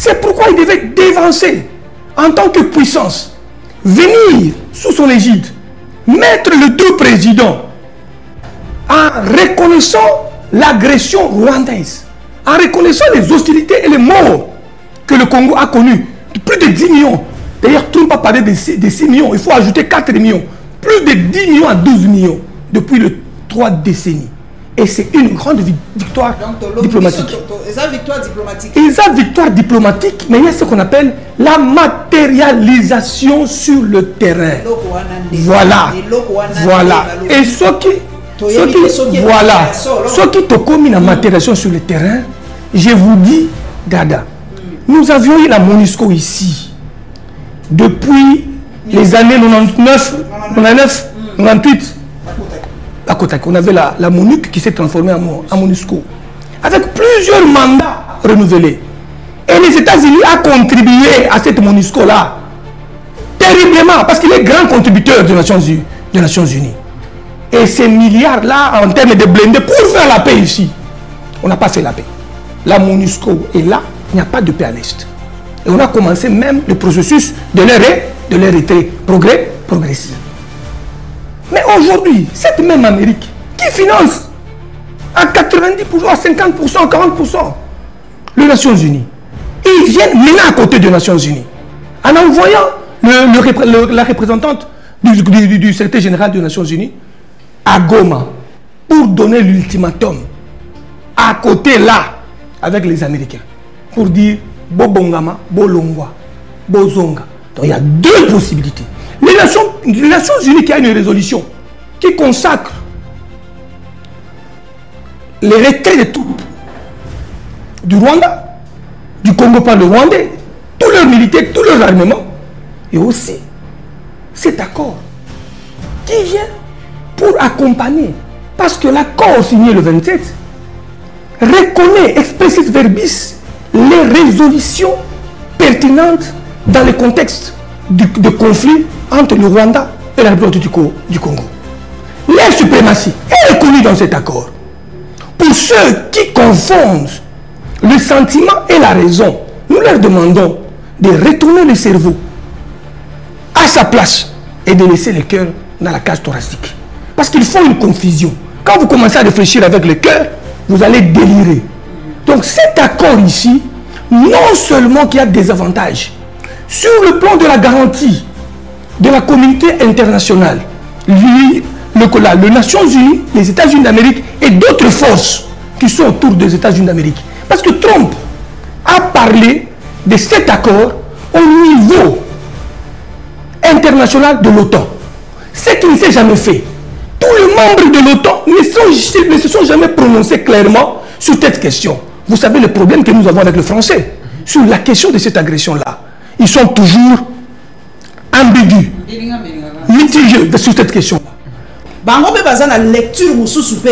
C'est pourquoi il devait dévancer en tant que puissance, venir sous son égide, mettre le tout président en reconnaissant l'agression rwandaise, en reconnaissant les hostilités et les morts que le Congo a connues, plus de 10 millions. D'ailleurs, tout le monde a parlé de 6 millions, il faut ajouter 4 millions. Plus de 10 millions à 12 millions depuis les 3 décennies. Et c'est une grande victoire diplomatique. Et ça, victoire diplomatique. Et ça, victoire diplomatique, mais il y a ce qu'on appelle la matérialisation sur le terrain. Voilà. Voilà. Et ce qui te commis la matérialisation sur le terrain, je vous dis, Dada, nous avions eu la MONUSCO ici depuis les années 99, 98. À Kotak, on avait la MONUC qui s'est transformée en MONUSCO, avec plusieurs mandats renouvelés. Et les États-Unis ont contribué à cette MONUSCO-là, terriblement, parce qu'il est grand contributeur des Nations Unies. Et ces milliards-là, en termes de blindés, pour faire la paix ici, on n'a pas fait la paix. La MONUSCO est là, il n'y a pas de paix à l'Est. Et on a commencé même le processus de leur retrait progressif. Mais aujourd'hui, cette même Amérique qui finance à 90%, à 50%, à 40% les Nations Unies, ils viennent maintenant à côté des Nations Unies en envoyant la représentante du secrétaire général des Nations Unies à Goma pour donner l'ultimatum à côté là avec les Américains pour dire Bobongama, Bolongwa, Bozonga. Donc il y a deux possibilités. Les Nations Unies qui a une résolution qui consacre les retraits de troupes du Rwanda, du Congo par le Rwandais, tous leurs militaires, tous leurs armements, et aussi cet accord qui vient pour accompagner, parce que l'accord signé le 27 reconnaît expressis verbis les résolutions pertinentes dans le contexte de conflit entre le Rwanda et la République du Congo. Leur suprématie est reconnue dans cet accord. Pour ceux qui confondent le sentiment et la raison, nous leur demandons de retourner le cerveau à sa place et de laisser le cœur dans la cage thoracique. Parce qu'il faut une confusion. Quand vous commencez à réfléchir avec le cœur, vous allez délirer. Donc cet accord ici, non seulement qu'il y a des avantages, sur le plan de la garantie de la communauté internationale, les Nations Unies, les États-Unis d'Amérique et d'autres forces qui sont autour des États-Unis d'Amérique. Parce que Trump a parlé de cet accord au niveau international de l'OTAN. Ce qui ne s'est jamais fait. Tous les membres de l'OTAN ne se sont jamais prononcés clairement sur cette question. Vous savez le problème que nous avons avec le français sur la question de cette agression-là. Ils sont toujours ambigus, mitigés sur cette question-là. Bango pe baza na lecture mususu pe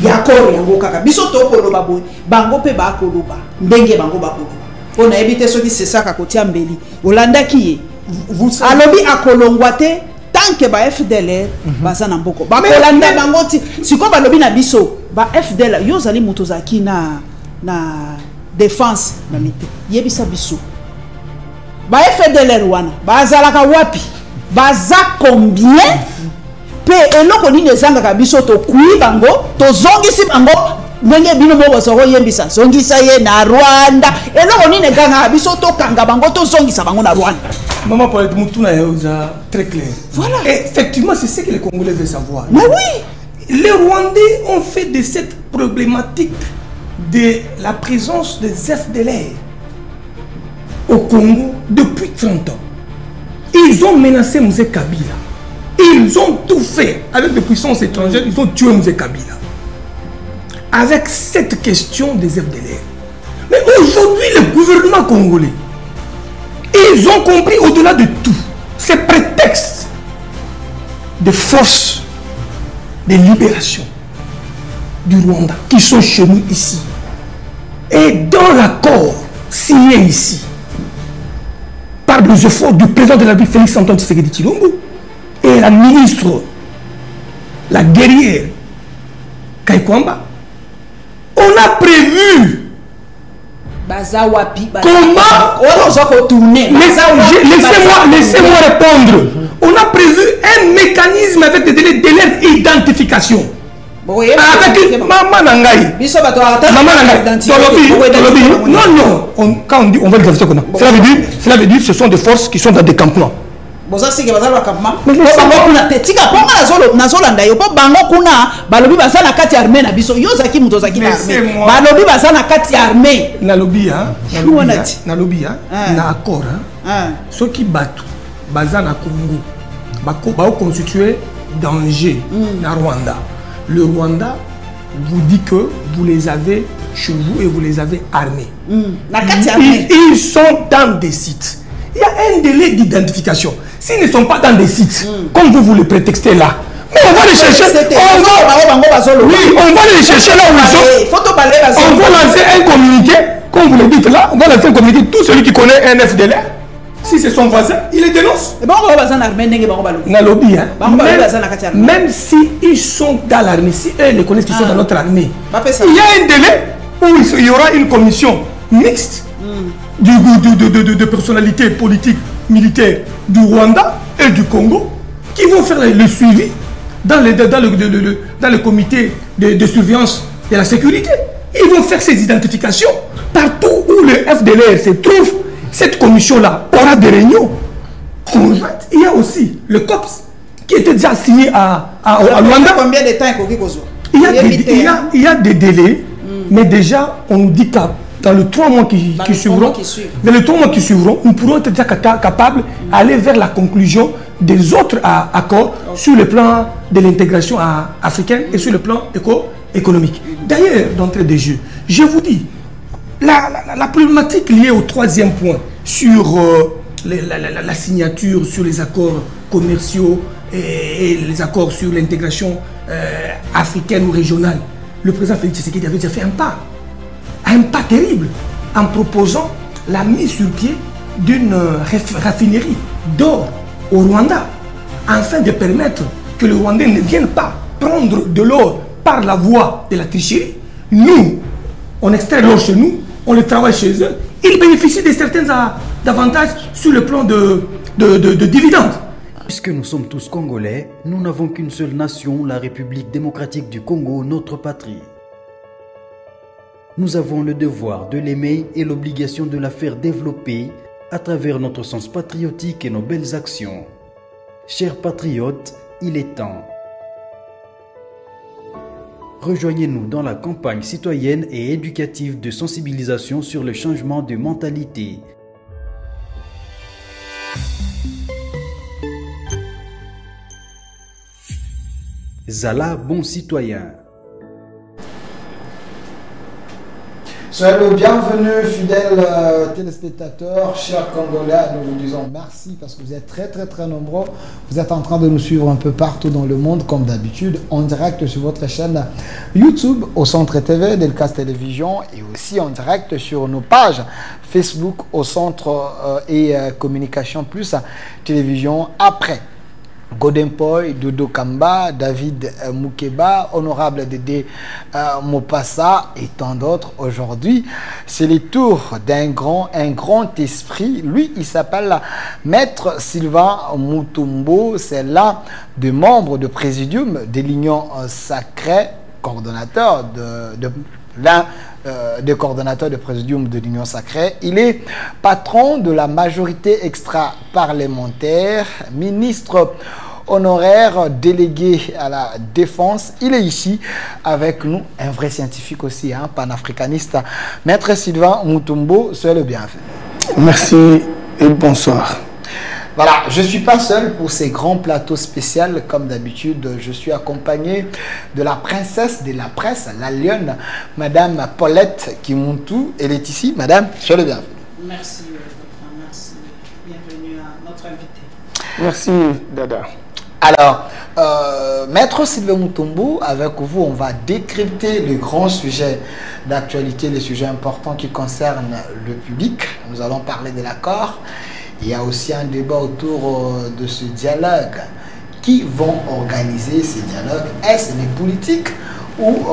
yakor yango kaka biso to koloba boy bango pe ba koloba ndenge bango ba koloba on a évité ce qui c'est ça ka kotia mbeli Olanda ki vous alobi akolongwa te tant que ba FDLR baza na mboko ba Olanda bango ti siko balobi na biso ba FDLR yo zali mutozaki na défense na mité yebisa biso ba FDLR wana bazala ka wapi baza combien et eloko nini ezangaka biso to kui bango to zongisi bango ndenge bino moko soko yembisa zongisa ye na Rwanda eloko nini ezangaka biso to kanga bango to zongisa bango na Rwanda. Maman pour être mutuna est très clair. Voilà. Et effectivement c'est ce que les Congolais veulent savoir. Mais oui. Les Rwandais ont fait de cette problématique de la présence des FDLR au Congo depuis 30 ans. Ils ont menacé M. Kabila. Ils ont tout fait avec des puissances étrangères, ils ont tué M. Kabila. Avec cette question des FDLR. Mais aujourd'hui, le gouvernement congolais, ils ont compris au-delà de tout, ces prétextes de forces de libération du Rwanda qui sont chez nous ici. Et dans l'accord signé ici, par les efforts du président de la République Félix Antoine Tshisekedi Tshilombo, et la ministre, la guerrière Kaikwamba, on a prévu Laissez-moi répondre. On a prévu un mécanisme avec des délais d'identification. Avec maman Nangaï. Non, quand on dit on va les comment cela veut dire que ce sont des forces qui sont dans des campements. Ceux qui battent Bazana Congo va constituer danger na Rwanda. Le Rwanda vous dit que vous les avez chez vous et vous les avez armés. Ils sont dans des sites. Il y a un délai d'identification. S'ils ne sont pas dans des sites, comme vous le prétextez là, mais on va les chercher. On va les chercher là où ils sont. On va lancer un communiqué, comme vous le dites là, on va lancer un communiqué. Tout celui qui connaît un FDLR, si c'est son voisin, il les dénonce. Même si ils sont dans l'armée, si eux les connaissent qu'ils sont dans notre armée, il y a un délai où il y aura une commission mixte de personnalités politiques, militaires du Rwanda et du Congo qui vont faire le suivi dans le comité de surveillance de la sécurité. Ils vont faire ces identifications partout où le FDLR se trouve. Cette commission-là aura des réunions conjointes. Il y a aussi le COPS qui était déjà signé à Luanda. Combien de temps il y a des délais, mais déjà on nous dit que dans les 3 mois qui suivront, nous pourrons être déjà capables d'aller vers la conclusion des autres accords sur le plan de l'intégration africaine et sur le plan économique. D'ailleurs, d'entrée de jeu, je vous dis, la problématique liée au 3e point sur la signature sur les accords commerciaux et les accords sur l'intégration africaine ou régionale, le président Félix Tshisekedi avait déjà fait un pas terrible en proposant la mise sur pied d'une raffinerie d'or au Rwanda afin de permettre que le Rwandais ne vienne pas prendre de l'or par la voie de la tricherie. Nous, on extrait l'or chez nous, on le travaille chez eux, ils bénéficient de certains avantages sur le plan de dividendes. Puisque nous sommes tous Congolais, nous n'avons qu'une seule nation, la République démocratique du Congo, notre patrie. Nous avons le devoir de l'aimer et l'obligation de la faire développer à travers notre sens patriotique et nos belles actions. Chers patriotes, il est temps. Rejoignez-nous dans la campagne citoyenne et éducative de sensibilisation sur le changement de mentalité. Zala, bon citoyen. Soyez le bienvenu, fidèles téléspectateurs, chers Congolais. Nous vous disons merci parce que vous êtes très nombreux. Vous êtes en train de nous suivre un peu partout dans le monde, comme d'habitude, en direct sur votre chaîne YouTube, au Centre TV, Delcas Télévision, et aussi en direct sur nos pages Facebook, au Centre et Communication Plus Télévision. Après Godempoy, Dodo Kamba, David Moukeba, Honorable Dédé Mopassa et tant d'autres. Aujourd'hui, c'est le tour d'un grand esprit. Lui, il s'appelle Maître Sylvain Mutombo. C'est l'un des membres de Présidium de l'Union Sacrée, coordonnateur l'un des coordonnateurs de Présidium de l'Union Sacrée. Il est patron de la majorité extra-parlementaire, ministre honoraire, délégué à la défense. Il est ici avec nous, un vrai scientifique aussi, panafricaniste. Maître Sylvain Mutombo, soyez le bienvenu. Merci et bonsoir. Voilà, je ne suis pas seul pour ces grands plateaux spéciaux. Comme d'habitude, je suis accompagné de la princesse de la presse, la lionne, Madame Paulette Kimuntu. Elle est ici. Madame, soyez le bienvenu. Merci, merci. Bienvenue à notre invité. Merci, Dada. Alors, Maître Sylvain Mutombo, avec vous, on va décrypter les grands sujets d'actualité, les sujets importants qui concernent le public. Nous allons parler de l'accord. Il y a aussi un débat autour de ce dialogue. Qui vont organiser ces dialogues? Est-ce les politiques ou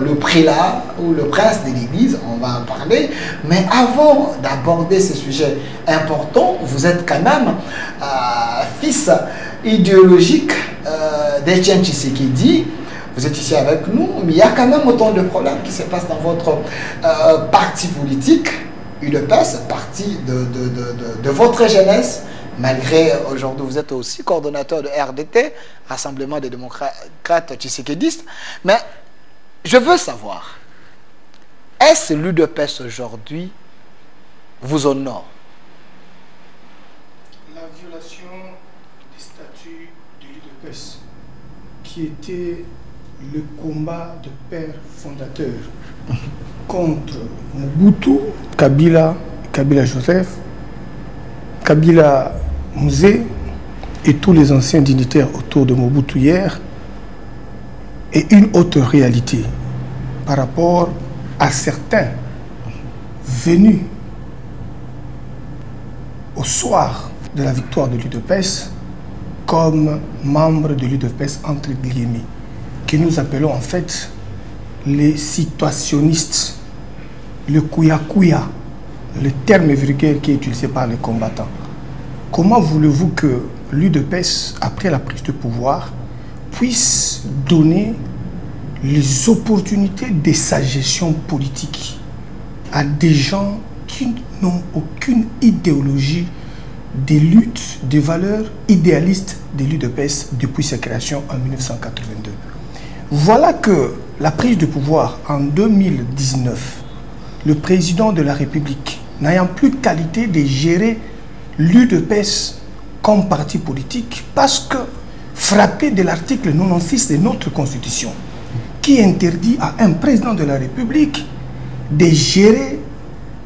le prélat ou le prince de l'église, on va en parler. Mais avant d'aborder ces sujets importants, vous êtes quand même fils idéologique d'Etienne Tshisekedi. Vous êtes ici avec nous, mais il y a quand même autant de problèmes qui se passent dans votre parti politique, UDPS, parti de votre jeunesse, malgré aujourd'hui vous êtes aussi coordonnateur de RDT, Rassemblement des démocrates tshisekédistes. Mais je veux savoir, est-ce l'UDPS aujourd'hui vous honore? La violation des statuts de l'UDPS, qui était le combat de père fondateur contre Mobutu, Kabila Joseph, Kabila Mouzé et tous les anciens dignitaires autour de Mobutu hier, est une autre réalité par rapport à certains venus au soir de la victoire de l'UDPS comme membres de l'UDPS entre guillemets, que nous appelons en fait les situationnistes, le kouya-kouya, le terme vulgaire qui est utilisé par les combattants. Comment voulez-vous que l'UDPS, après la prise de pouvoir, puisse donner les opportunités de sa gestion politique à des gens qui n'ont aucune idéologie des luttes, des valeurs idéalistes de l'UDPS depuis sa création en 1982. Voilà que la prise de pouvoir en 2019, le président de la République, n'ayant plus qualité de gérer l'UDPS comme parti politique, parce que frappé de l'article 96 de notre Constitution, qui interdit à un président de la République de gérer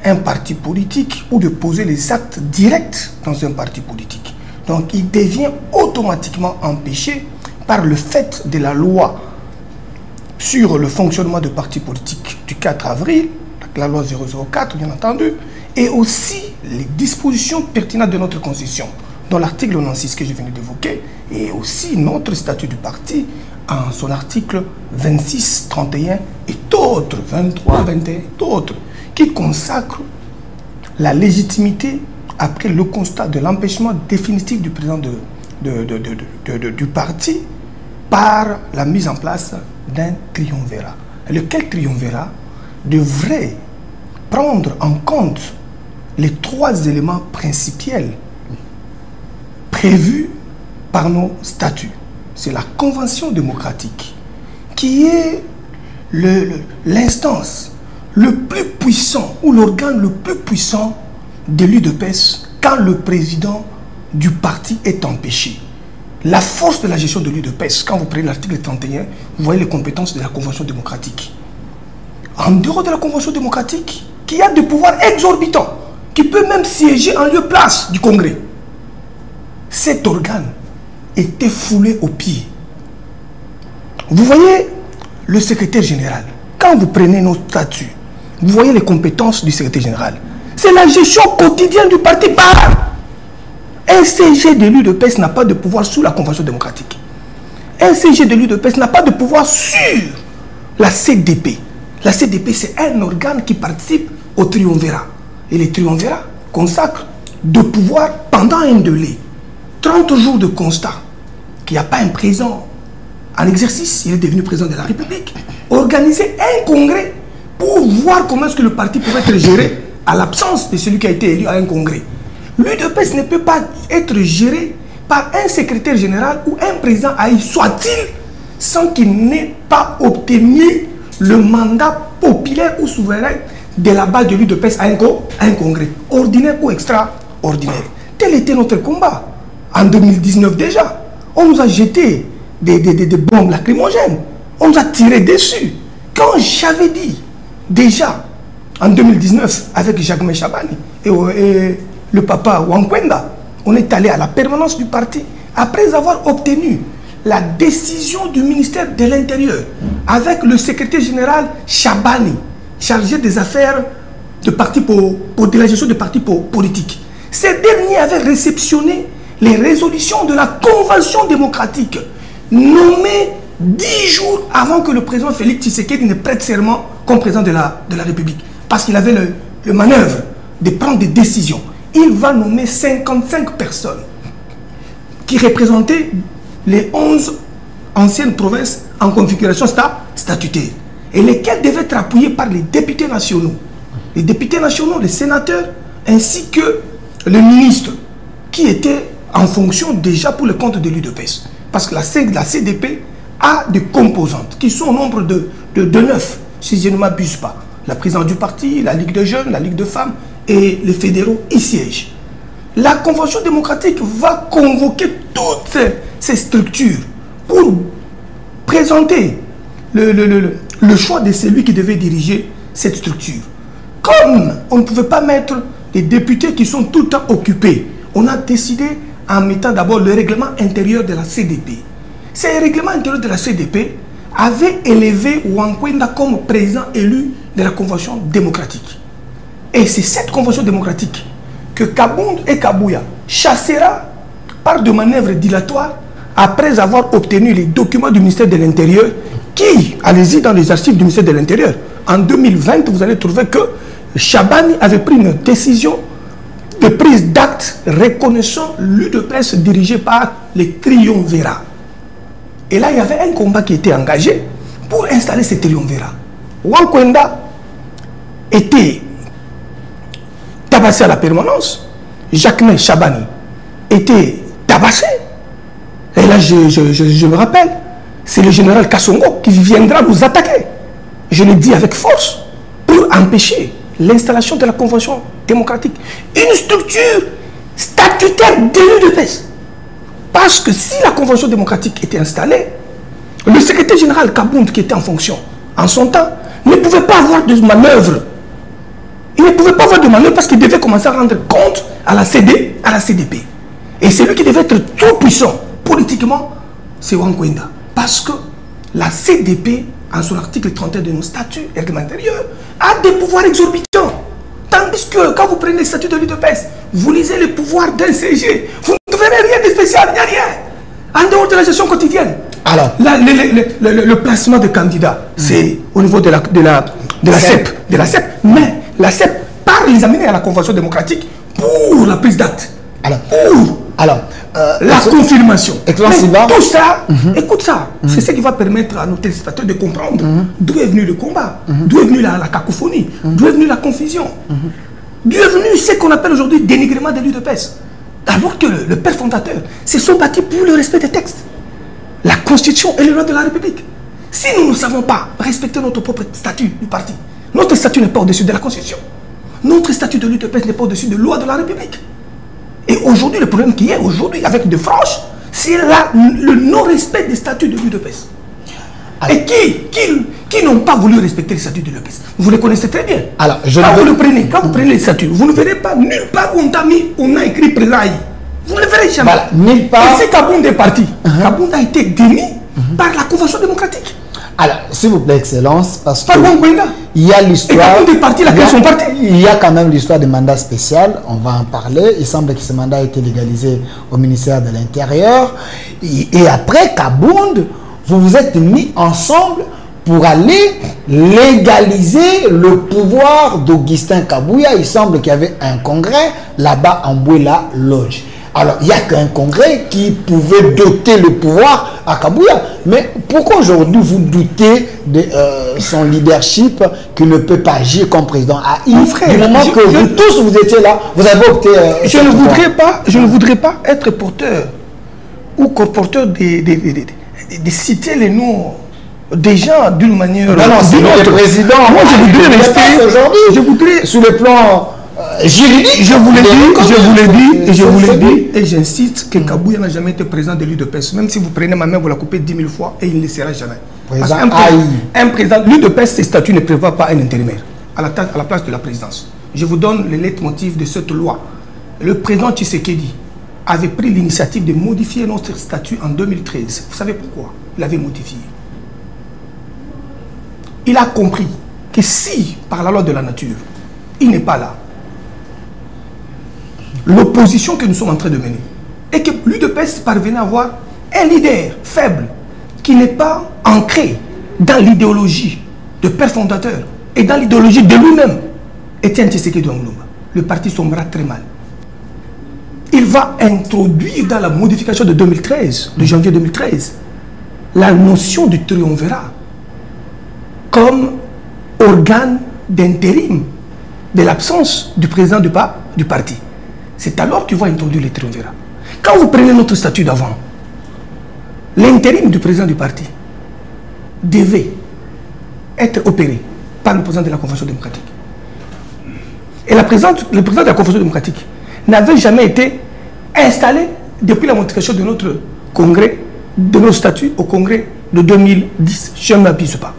un parti politique ou de poser les actes directs dans un parti politique. Donc il devient automatiquement empêché par le fait de la loi sur le fonctionnement de partis politiques du 4 avril, la loi 004 bien entendu, et aussi les dispositions pertinentes de notre Constitution, dont l'article 96 que je viens d'évoquer, et aussi notre statut du parti en son article 26, 31 et d'autres, 23, 21, d'autres, qui consacrent la légitimité après le constat de l'empêchement définitif du président du parti par la mise en place d'un triumvirat. Lequel triumvirat devrait prendre en compte les trois éléments principiels prévus par nos statuts. C'est la Convention démocratique qui est l'instance le plus puissant ou l'organe le plus puissant de l'UDPS quand le président du parti est empêché. La force de la gestion de l'UDPS, quand vous prenez l'article 31, vous voyez les compétences de la Convention démocratique. En dehors de la Convention démocratique, qui a des pouvoirs exorbitants, qui peut même siéger en lieu-place du Congrès. Cet organe était foulé aux pieds. Vous voyez le secrétaire général, quand vous prenez nos statuts, vous voyez les compétences du secrétaire général. C'est la gestion quotidienne du parti par. Un CG de l'UDPS n'a pas de pouvoir sous la Convention démocratique. Un CG de l'UDPS n'a pas de pouvoir sur la CDP. La CDP, c'est un organe qui participe au triumvirat. Et les triumvirats consacrent de pouvoir pendant un délai. 30 jours de constat qu'il n'y a pas un président en exercice, il est devenu président de la République. Organiser un congrès pour voir comment est-ce que le parti peut être géré à l'absence de celui qui a été élu à un congrès. L'UDPS ne peut pas être géré par un secrétaire général ou un président soit-il, sans qu'il n'ait pas obtenu le mandat populaire ou souverain de la base de l'UDPS à un congrès, ordinaire ou extraordinaire. Tel était notre combat. En 2019 déjà, on nous a jeté des bombes lacrymogènes, on nous a tiré dessus. Quand j'avais dit déjà en 2019 avec Jacques Chabani et le papa Wankwenda, on est allé à la permanence du parti après avoir obtenu la décision du ministère de l'Intérieur avec le secrétaire général Chabani, chargé des affaires de la gestion des partis politiques. Ces derniers avaient réceptionné les résolutions de la Convention démocratique, nommées 10 jours avant que le président Félix Tshisekedi ne prête serment comme président de la République. Parce qu'il avait le manœuvre de prendre des décisions. Il va nommer 55 personnes qui représentaient les 11 anciennes provinces en configuration statutaire. Et lesquelles devaient être appuyées par les députés nationaux. Les députés nationaux, les sénateurs, ainsi que le ministre qui était en fonction déjà pour le compte de l'UDPS. Parce que la CDP a des composantes qui sont au nombre de 9, si je ne m'abuse pas. La présidente du parti, la Ligue de jeunes, la Ligue de femmes et les fédéraux y siègent. La Convention démocratique va convoquer toutes ces structures pour présenter le choix de celui qui devait diriger cette structure. Comme on ne pouvait pas mettre des députés qui sont tout le temps occupés, on a décidé en mettant d'abord le règlement intérieur de la CDP. Ce règlement intérieur de la CDP avait élevé Wankwenda comme président élu de la Convention démocratique. Et c'est cette Convention démocratique que Kabound et Kabouya chassera par de manœuvres dilatoires après avoir obtenu les documents du ministère de l'Intérieur qui, allez-y dans les archives du ministère de l'Intérieur, en 2020, vous allez trouver que Chabani avait pris une décision de prise d'acte reconnaissant l'UDPS dirigé par les triumvirats. Et là, il y avait un combat qui était engagé pour installer ces triumvirats. Wankwenda était tabassé à la permanence. Jacquemin Chabani était tabassé. Et là, je me rappelle, c'est le général Kassongo qui viendra nous attaquer. Je le dis avec force pour empêcher l'installation de la Convention démocratique. Une structure statutaire de l'UDPS. Parce que si la Convention démocratique était installée, le secrétaire général Kabound, qui était en fonction en son temps, ne pouvait pas avoir de manœuvre. Il ne pouvait pas avoir de manœuvre parce qu'il devait commencer à rendre compte à la CDP. Et celui qui devait être tout puissant politiquement, c'est Wankwenda. Parce que la CDP, en son article 31 de nos statuts réglementaires, a des pouvoirs exorbitants. Tandis que quand vous prenez les statuts de l'UDPS, vous lisez les pouvoirs d'un CG, vous ne verrez rien de spécial, il n'y a rien. En dehors de la gestion quotidienne. Alors, le placement de candidats, c'est au niveau de la CEP. Mais la CEP, par les amener à la Convention démocratique pour la prise d'acte. La confirmation. Tout ça, écoute ça, c'est ce qui va permettre à nos téléspectateurs de comprendre d'où est venu le combat, d'où est venue la cacophonie, d'où est venue la confusion, d'où est venu ce qu'on appelle aujourd'hui dénigrement de l'UDPS. Alors que le père fondateur se sont battus pour le respect des textes, la Constitution et les lois de la République. Si nous ne savons pas respecter notre propre statut du parti, notre statut n'est pas au-dessus de la Constitution, notre statut de l'UDPS n'est pas au-dessus des lois de la République. Et aujourd'hui, le problème qui est aujourd'hui avec de franches, c'est le non-respect des statuts de l'UDPS. Et qui n'ont pas voulu respecter les statuts de l'UDPS. Vous les connaissez très bien. Alors, quand vous prenez les statuts, vous ne verrez pas nulle part où on a écrit Prélaï. Vous ne le verrez jamais. Voilà, nulle part. Et si Kabound est parti, Kabound a été démis par la Convention démocratique. Alors, s'il vous plaît, Excellence, parce que il y a l'histoire. Il y a quand même l'histoire des mandats spéciaux, on va en parler. Il semble que ce mandat a été légalisé au ministère de l'Intérieur. Et après Kabound, vous vous êtes mis ensemble pour aller légaliser le pouvoir d'Augustin Kabouya. Il semble qu'il y avait un congrès là-bas en Bouela Lodge. Alors, il n'y a qu'un congrès qui pouvait doter le pouvoir à Kabouya. Mais pourquoi aujourd'hui vous doutez de son leadership qu'il ne peut pas agir comme président AI? Du moment que vous tous vous étiez là, vous avez opté... je ne voudrais pas être porteur ou corporteur de citer les noms des gens d'une manière... Non, c'est le président. Moi, je voudrais... Sur le plan... Je vous l'ai dit, et j'insiste que Kabouya n'a jamais été président de l'UDPS. Même si vous prenez ma main, vous la coupez 10 000 fois et il ne le sera jamais. Un président, l'UDPS, ses statuts ne prévoient pas un intérimaire à la place de la présidence. Je vous donne le leitmotiv de cette loi. Le président Tshisekedi avait pris l'initiative de modifier notre statut en 2013. Vous savez pourquoi il avait modifié? Il a compris que si, par la loi de la nature, il n'est pas là, l'opposition que nous sommes en train de mener, et que l'UDPS parvenait à avoir un leader faible, qui n'est pas ancré dans l'idéologie de père fondateur et dans l'idéologie de lui-même, Étienne Tshisekedi Omulumba, le parti sombra très mal. Il va introduire dans la modification de 2013, de janvier 2013, la notion du triumvirat comme organe d'intérim de l'absence du président du parti. C'est alors qu'il va introduire le triumvirat. Quand vous prenez notre statut d'avant, l'intérim du président du parti devait être opéré par le président de la Convention démocratique. Et le président de la Convention démocratique n'avait jamais été installé depuis la modification de notre congrès, de nos statuts au congrès de 2010. Je ne m'abuse pas.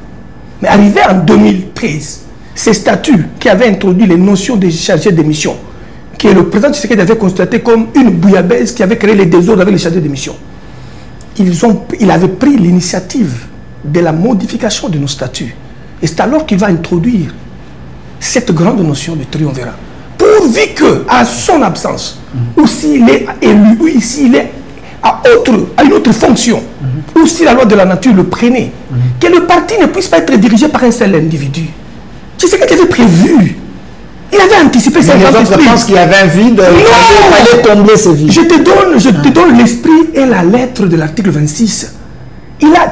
Mais arrivé en 2013, ces statuts qui avaient introduit les notions de chargés de mission, que le président Tshisekedi avait constaté comme une bouillabaisse qui avait créé les désordres avec les chargés de mission, il avait pris l'initiative de la modification de nos statuts. Et c'est alors qu'il va introduire cette grande notion de triumvirat. Pourvu que, à son absence, ou s'il est élu, ou s'il est à une autre fonction, ou si la loi de la nature le prenait, que le parti ne puisse pas être dirigé par un seul individu. Tu sais qu'il avait prévu. Il avait anticipé ça. Les autres pensent qu'il y avait un vide. Il fallait combler ce vide. Je te donne l'esprit et la lettre de l'article 26.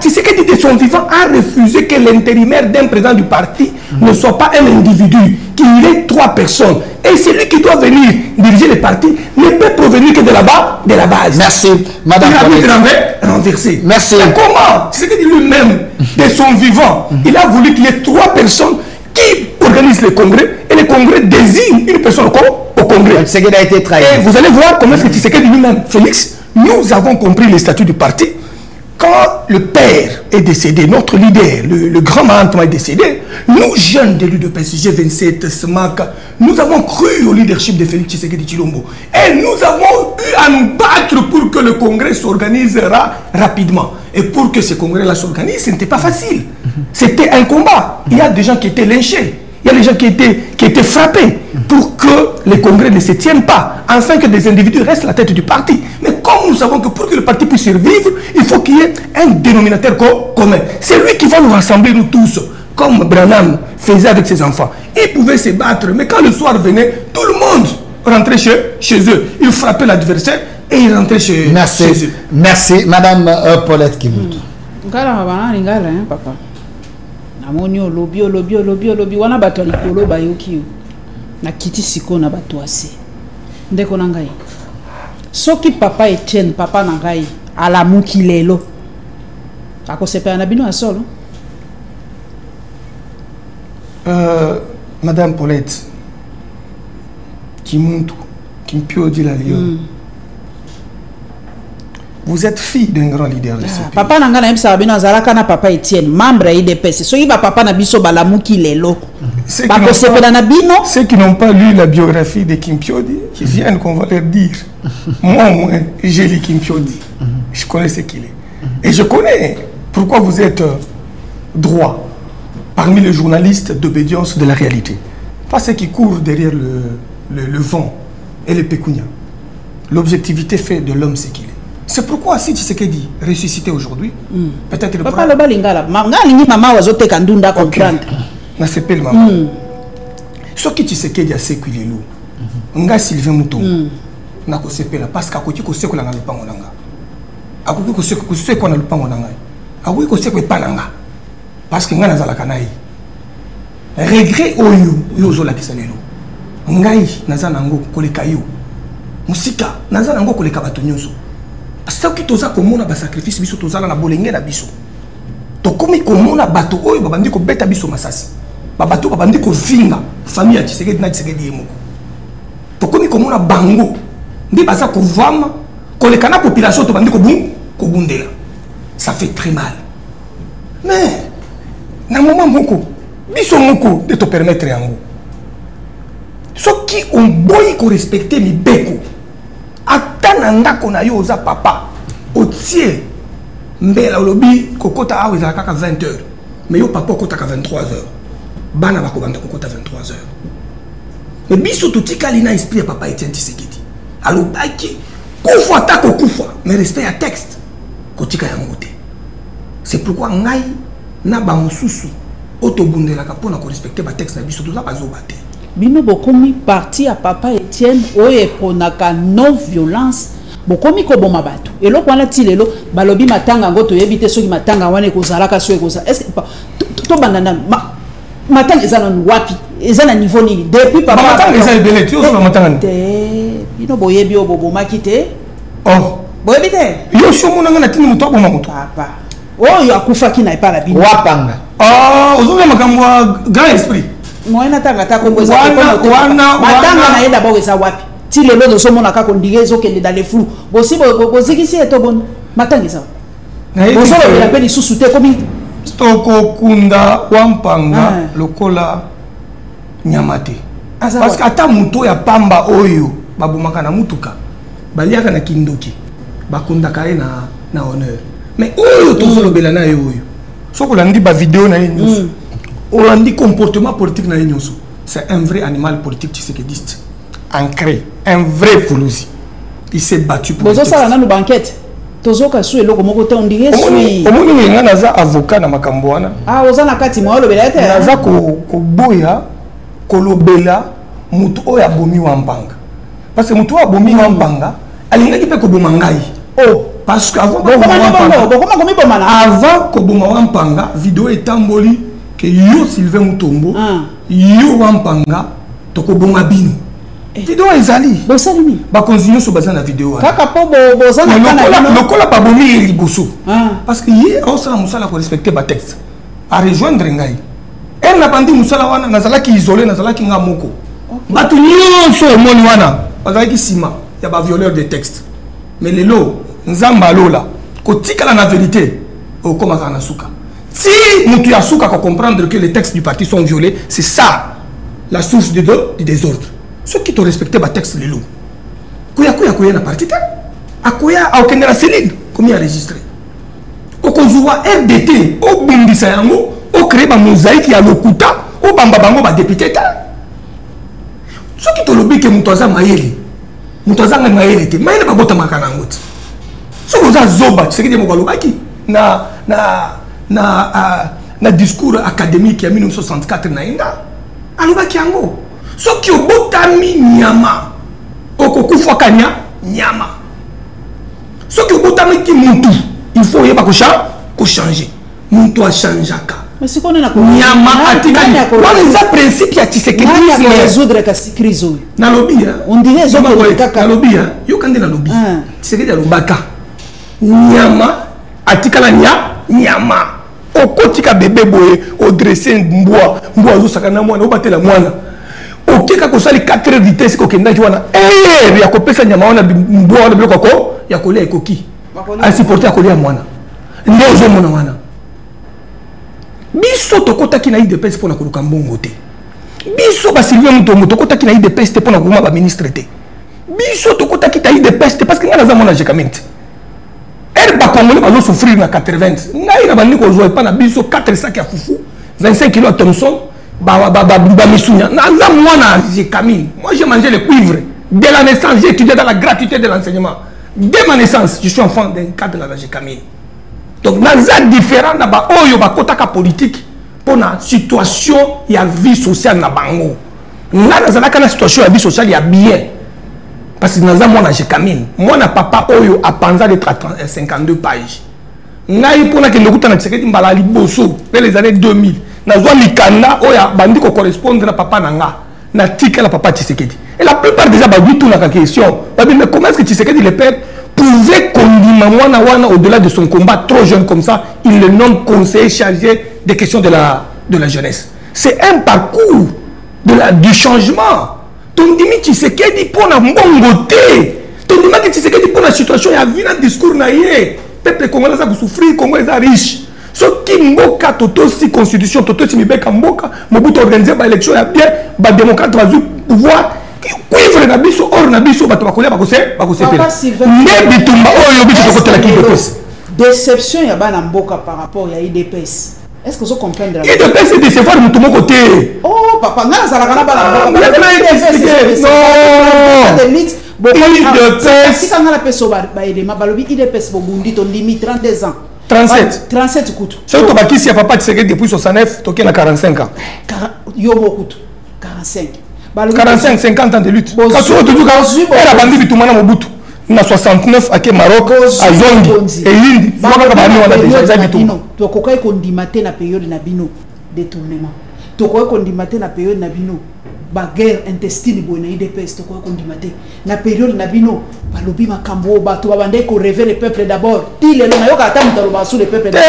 Tu sais qu'il dit de son vivant a refusé que l'intérimaire d'un président du parti ne soit pas un individu, qu'il ait 3 personnes. Et celui qui doit venir diriger le parti ne peut provenir que de là-bas, de la base. Merci, Madame. Il a renversé. Merci. Et comment? C'est ce qu'il dit lui-même, de son vivant. Il a voulu qu'il y ait 3 personnes qui organisent le congrès et le congrès désigne une personne au congrès. Tshisekedi a été trahi. Et vous allez voir comment est-ce que Tshisekedi lui-même, Félix, nous avons compris les statuts du parti. Quand le père est décédé, notre leader, le grand Mahatma est décédé, nous, jeunes de l'UDPS, G27, SMAC, nous avons cru au leadership de Félix Tshisekedi Tshilombo. Et nous avons eu à nous battre pour que le congrès s'organisera rapidement. Et pour que ce congrès-là s'organise, ce n'était pas facile. C'était un combat. Il y a des gens qui étaient lynchés. Il y a des gens qui étaient frappés pour que les congrès ne se tiennent pas, afin que des individus restent à la tête du parti. Mais comme nous savons que pour que le parti puisse survivre, il faut qu'il y ait un dénominateur commun. C'est lui qui va nous rassembler, nous tous, comme Branham faisait avec ses enfants. Ils pouvaient se battre, mais quand le soir venait, tout le monde rentrait chez eux. Ils frappaient l'adversaire et ils rentraient chez eux. Merci, Madame Paulette Kibutu. Papa. Namoni olobi wana bato likolo bayoki na kiti siko na bato ase ndeko na ngai soki papa Etienne papa na ngai alamuki lelo akosepela na bino ya solo. Madame Paulette Kimuntu Kimpiodi la Lyon, vous êtes fille d'un grand leader de ce pays. Papa nanga na yebisa bino azalaka na papa Etienne, membre ya IDPS. Soki ba papa na biso balamuki lelo. Ceux qui n'ont pas lu la biographie de Kimpiodi, qui viennent qu'on va leur dire. Moi, j'ai lu Kimpiodi. Je connais ce qu'il est. Et je connais pourquoi vous êtes droit parmi les journalistes d'obédience de la réalité. Pas ceux qui courent derrière le vent et le pécunia. L'objectivité fait de l'homme ce qu'il est. C'est pourquoi si Tshisekedi ressuscité aujourd'hui, peut-être le papa loba lingala ngali mama wazote kandunda comprendre. Na s'appelle maman. Ce qui Tshisekedi a séquilé nga Sylvain Mouton. Na ko sepela parce qu'akoki ko sekola na lupango nanga. Akoki ko sekola na lupango nanga. Akoki ko sekola pananga. Parce que nga nazalaka nayi. Regret oyo yozola kisalelo. Ngai nazana ngo koleka yo. Musika nazana ngo koleka bato nyonso. Parce que toza komona ba sacrifice biso tozala na bolenge na biso. To komi komona bato oyo babandi ko beta biso masasi. Ba bato babandi ko vinga famille ya Tshisekedi na Tshisekedi yemoko. To komi komona bango ndi baza ko vama koleka na population to bandi ko bundela. Ça fait très mal. Mais na moment moko biso moko de te permettre yango. Ceux qui ont boy ko respecter mi beko. Atananda kona yo oza papa otie mbela olobi kokota awe za kaka 20h mais yo papa kokota ka 23h bana bakobanda kokota 23h mais biso tutikali na esprit ya papa Etienne Tshisekedi alobaki kufa ta kokufa mais respect ya texte kotika yango te C'est pourquoi ngai na ba mususu otobundelaka pona ko respecter ba texte na biso tout ça pas zobaté. Bino bokomi parti à papa Etienne oye ponaka non violence bokomi ko boma bato. Eloko wana tilelo balobi matanga ngo toyebite soki matanga wana ekozalaka so ekoza. Est-ce que to banana matanga ezana wapi? Ezana niveau nini? Depuis papa matanga ezana belé tu ozo matanga. Bino boyebi obomaki te. Oh, boyebi te. Yo sho monanga na tini muto boma muto. Papa. Oh yo akufaki na epala bino. Wapanga. Ah, ozo makambo grand esprit. Moyena tanga ta kombo eza matanga na yenda bo eza wapi? Ti lelo no somo na kako ndige ezokende dans les flous. Bosi bozikisi eto bon matanga eza. Boso la peine sous te komi Toko kunda wampanga lokola nyamate. Parce que ata muto ya pamba oyo babumaka na mutuka. Baliaka na kindoki. Bakundaka na honneur. Mais oyo tozolobela na oyo. Soko landi ba vidéo na nyonso. Olandi comportement politique na nyonso. C'est un vrai animal politique tshisekidiste. Ancré, un vrai foulouzi. Il s'est battu pour bozo sala na banquette. Tozoka su eloko moko te ondire sui. Omoni nga naza avocat na makambo wana. Ah oza na kati mo lobela te. Naza ko boya kolobela mutu oya bomi wampanga. Parce que mutu abomi wampanga alingaki pe ko boma ngai. Oh, parce que avant ko boma wampanga vidéo etamboli que yo Sylvain Mutombo yo wampanga to ko boma bino. Vidéo ezali. Bosalimi. Ba continuer so baza na vidéo. Kaka po bozana kana. Lokola ba bomi liboso. Parce que hier on sala musala ko respecter ba texte. A rejoindre ngai. Elle n'a pas dit musala wana nazalaki isolé nazalaki nga moko. Batu nyonso moni wana bazalaki sima ya ba violeur de texte. Mais lelo nzamba lola ko tikala na vérité au komaka na suka. Si mutu ya suka ko comprendre que les textes du parti sont violés, c'est ça la source du désordre. Ceux qui te respectent ba texte lelo. Kuya na parti ta. Akoya aokende la cellule comme enregistré. Okozwa RDT o bundisa yango o créer ba mosaïque ya lokuta o bamba bango ba député ta. Ceux qui te lobby que mutoza mayele. Mutoza nga mayele te. Mayele ba bota makana ngoti. So oza zoba c'est que des mo lobaki na discours académique en 1964 na inda. Alobaki yango. So qui obotami nyama okokufa kanya nyama. So qui obotami ki muntu il faut yeba ko changer. Muntu a changeaka. Mais c'est qu'on est na nyama atikali. Wala za principe ya Tshisekedi résoudre ka crise. Na lobby on dirait zo na lobby yo kande na lobby. Tshisekedi alobaka. Nyama atikala nyama. Okotika bébé boye au dresser mboa zo sakana mwana obatela mwana. Okeka ko sali 4 vitesse ko kenda ki wana ya ko pesa nyama wana mboa wana biloko ko ya kolia ekoki. A supporter ya kolia mwana. Ndio zo mwana wana. Biso tokotaki na IDPS pona koluka mbongo te. Biso ba Sylvain Mutombo tokotaki na IDPS te pona kuma ba ministre te. Biso tokotaki ta IDPS te parce que ngana za mona jekamente. Elle ba congolais ba souffrir na 80. Ngai na bandi ko zo pa na biso 4 sacs ya fufu, 25 kg à Thomson, ba misunya. Na za mwana jekami. Moi j'ai mangé le cuivre dès la naissance, j'ai étudié dans la gratuité de l'enseignement. Dès ma naissance, je suis enfant d'un cadre de la jekami. Donc, dans un différent, il y a une politique pour la situation et la vie sociale. Là, dans la situation et la vie sociale, il y a bien. Parce que dans un Jekamine, moi, papa a pensé d'être à 52 pages. Naï pour que nous avons les années 2000. Dans un Likanda, il y a bandi qui correspond à papa Nanga. Na tika la papa Tshisekedi. Et la plupart déjà, ils tout la question. Mais comment est-ce que Tshisekedi, le père, pouvait conduire au-delà de son combat trop jeune comme ça, il le nomme conseiller chargé des questions de la jeunesse. C'est un parcours du changement. Ton dimi Tshisekedi pour la mbongoté. Ton dimi Tshisekedi pour la situation, il y a vu un discours naïe. Peuple congolais a souffrir, Congolais a riche. Ce qui mboka toto si constitution, toto si mibeka mboka, Mobutu organiser ba élection, il y a bien, ba démocrate va pouvoir. Cuivre na biso or na biso bato bakolia bakose mais bitumba oyo biso kokotela ki IDPS déception ya bana mboka par rapport ya IDPS. Est-ce que vous comprenez la IDPS c'est décevoir mutu moko te. Oh papa nga za la kana bana mboka non IDPS si kana la peso ba élément balobi IDPS bobundi to limite 32 ans 37. 37 kutu. C'est toi qui si a papa Tshisekedi depuis 69, tu as 45 ans. Yobo kutu. 45. 45, 50 ans de lutte. Quand tu as toujours elle a vendu Bitumana Mobutu. Na 69 à Maroc, à Zongi et Indi. Tu as condimate na période na bino détournement. Tu as condimate na période na bino ba guerre intestine bo na IDPS. Tu as condimate na période na bino ba lobi makambo ba to ba ndé ko rêver le peuple d'abord. Il est là na yoka ta mutalo ba sous le peuple d'abord.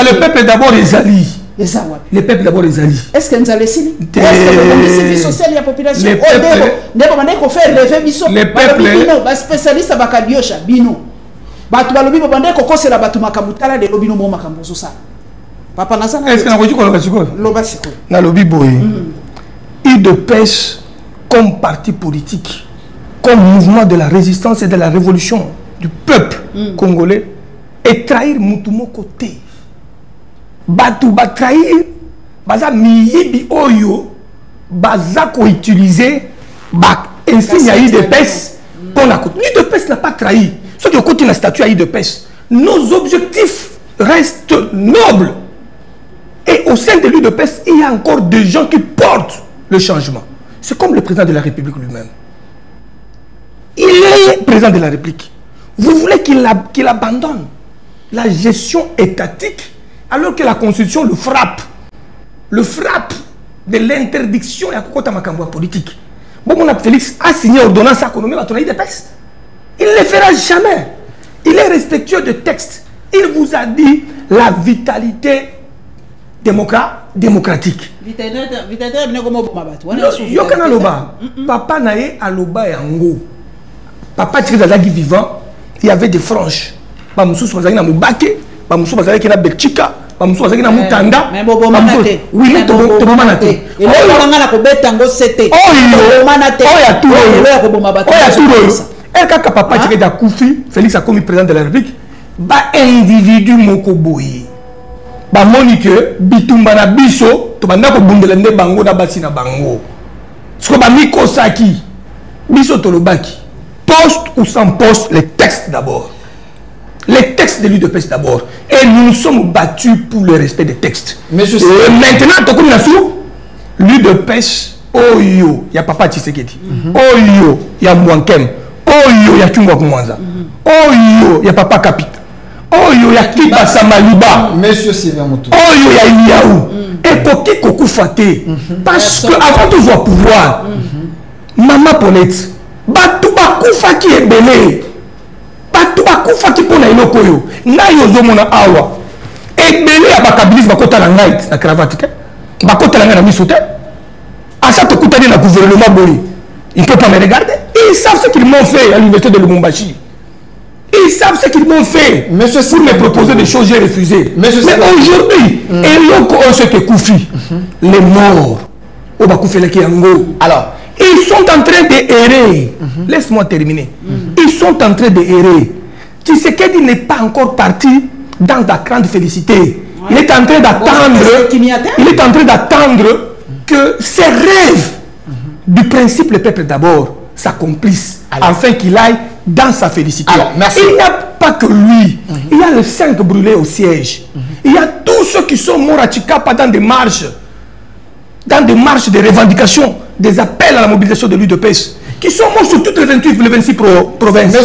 Le peuple d'abord les alliés. Le peuple d'abord les alliés. Est-ce que nous allons essayer? Est-ce que le service social de la population? Le peuple. Les spécialistes à Bakadiosha, Bino. Batoualobi, Babande, Kokose, la Batumakamutala, de Lobino Momakambozo. Papa Nazan. Est-ce que nous avons dit Lobasiko. Na Lobi Boy. Il de pêche comme parti politique, comme mouvement de la résistance et de la révolution du peuple congolais, et trahir Moutumo côté. Batu ba trahir baza miyibi oyo baza ko utiliser ba insigne IDPS pour la côte. L'IDPS n'a pas trahi. Ce qui côté la statue à IDPS. Nos objectifs restent nobles. Et au sein de l'IDPS, il y a encore des gens qui portent le changement. C'est comme le président de la République lui-même. Il est président de la République. Vous voulez qu'il abandonne la gestion étatique alors que la Constitution le frappe de l'interdiction et à côté de politique. Bon, Félix a signé l'ordonnance à l'économie de PES. Il ne le fera jamais. Il est respectueux de texte. Il vous a dit la vitalité démocratique. Yokana loba. Papa nae aloba yango. Papa Trizazagi vivant, il y avait des franges. Bamoussou Swazagi na Moubake. Bamoussou Bazaki na Belchika, Bamoussou Bazaki na Mutanda. Mais Bobo Manate. Oui, mais Bobo Manate. Et là, on a la Kobetango c'était. Oh, Manate. Oh, ya tout. Oh, ya tout. Et quand papa Tchèque da Koufi, Félix a commis président de la République, ba individu moko boye. Ba Monique, Bitumba na biso, to banda ko bundelende bango na basi na bango. Ce que ba Miko Saki, biso tolobaki. Poste ou sans poste, les textes d'abord. Les textes de l'UDPS d'abord. Et nous nous sommes battus pour le respect des textes. Et maintenant, Tokoum Nassou, l'UDPS, oh yo, il y a Papa Tshisekedi. Oh yo, il y a Mwankem. Oh yo, il y a Chungwa Mwanza. Oh yo, il y a Papa Kapita. Oh yo, il y a Kiba Samaliba. Monsieur Sylvain Moutou. Oh yo, il y a Iliaou. Et Koki Koku Fate. Parce qu'avant de voir pouvoir, Maman Ponette, Batou Bakoufa qui est belé. Batou Bakoufa qui pona iloko yo. Na yo zomona awa. Et belé ya bakabilis bakota la night na cravate. Bakota la na misote. Asa to kutani na gouvernement boli. Ils ne peuvent pas me regarder. Ils savent ce qu'ils m'ont fait à l'université de Lubumbashi. Ils savent ce qu'ils m'ont fait. Monsieur pour me proposer des choses, j'ai refusé. Mais aujourd'hui, ce que Koufi, les morts, alors, ils sont en train d'errer. Laisse-moi terminer. Ils sont en train d'errer. Tshisekedi n'est pas encore parti dans la grande félicité. Il est en train d'attendre que ses rêves du principe le peuple d'abord s'accomplissent afin qu'il aille dans sa félicité. Alors, il n'y a pas que lui. Il y a les 5 brûlés au siège. Il y a tous ceux qui sont morts à Chikapa dans des marches de revendication, des appels à la mobilisation de l'UDPS, qui sont morts sur toutes les 28 les 26 provinces.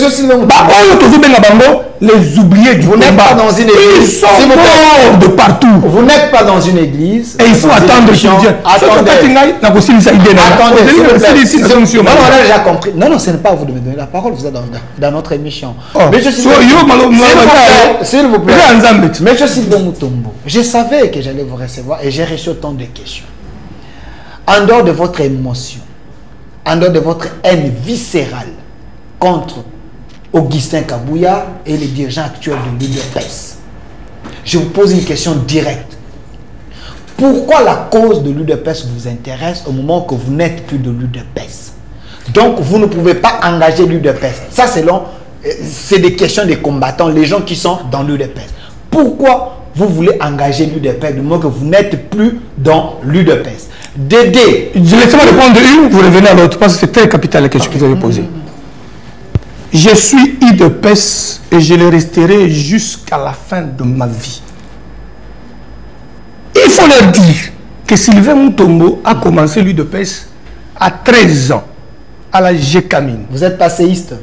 Les oubliés du combat. Ils sont morts de partout. Vous n'êtes pas dans une église. Et il faut attendre qu'ils viennent. Attendez, non, là j'ai compris. Non, ce n'est pas à vous de me donner la parole, vous êtes dans notre émission. S'il vous plaît. Monsieur Sylvain Moutombo, je savais que j'allais vous recevoir et j'ai reçu autant de questions. En dehors de votre émotion, en dehors de votre haine viscérale contre Augustin Kabouya et les dirigeants actuels de l'UDPS, je vous pose une question directe. Pourquoi la cause de l'UDPS vous intéresse au moment que vous n'êtes plus de l'UDPS? Donc vous ne pouvez pas engager l'UDPS. Ça c'est des questions des combattants, les gens qui sont dans l'UDPS. Pourquoi vous voulez engager l'UDPS du moment que vous n'êtes plus dans l'UDPS? Dédé. Laissez-moi répondre une, vous revenez à l'autre, parce que c'est très capital la question que vous avez posée. Je suis UDPS et je le resterai jusqu'à la fin de ma vie. Il faut leur dire que Sylvain Moutombo a commencé l'UDPS à 13 ans, à la GECAMINE. Vous êtes passéiste?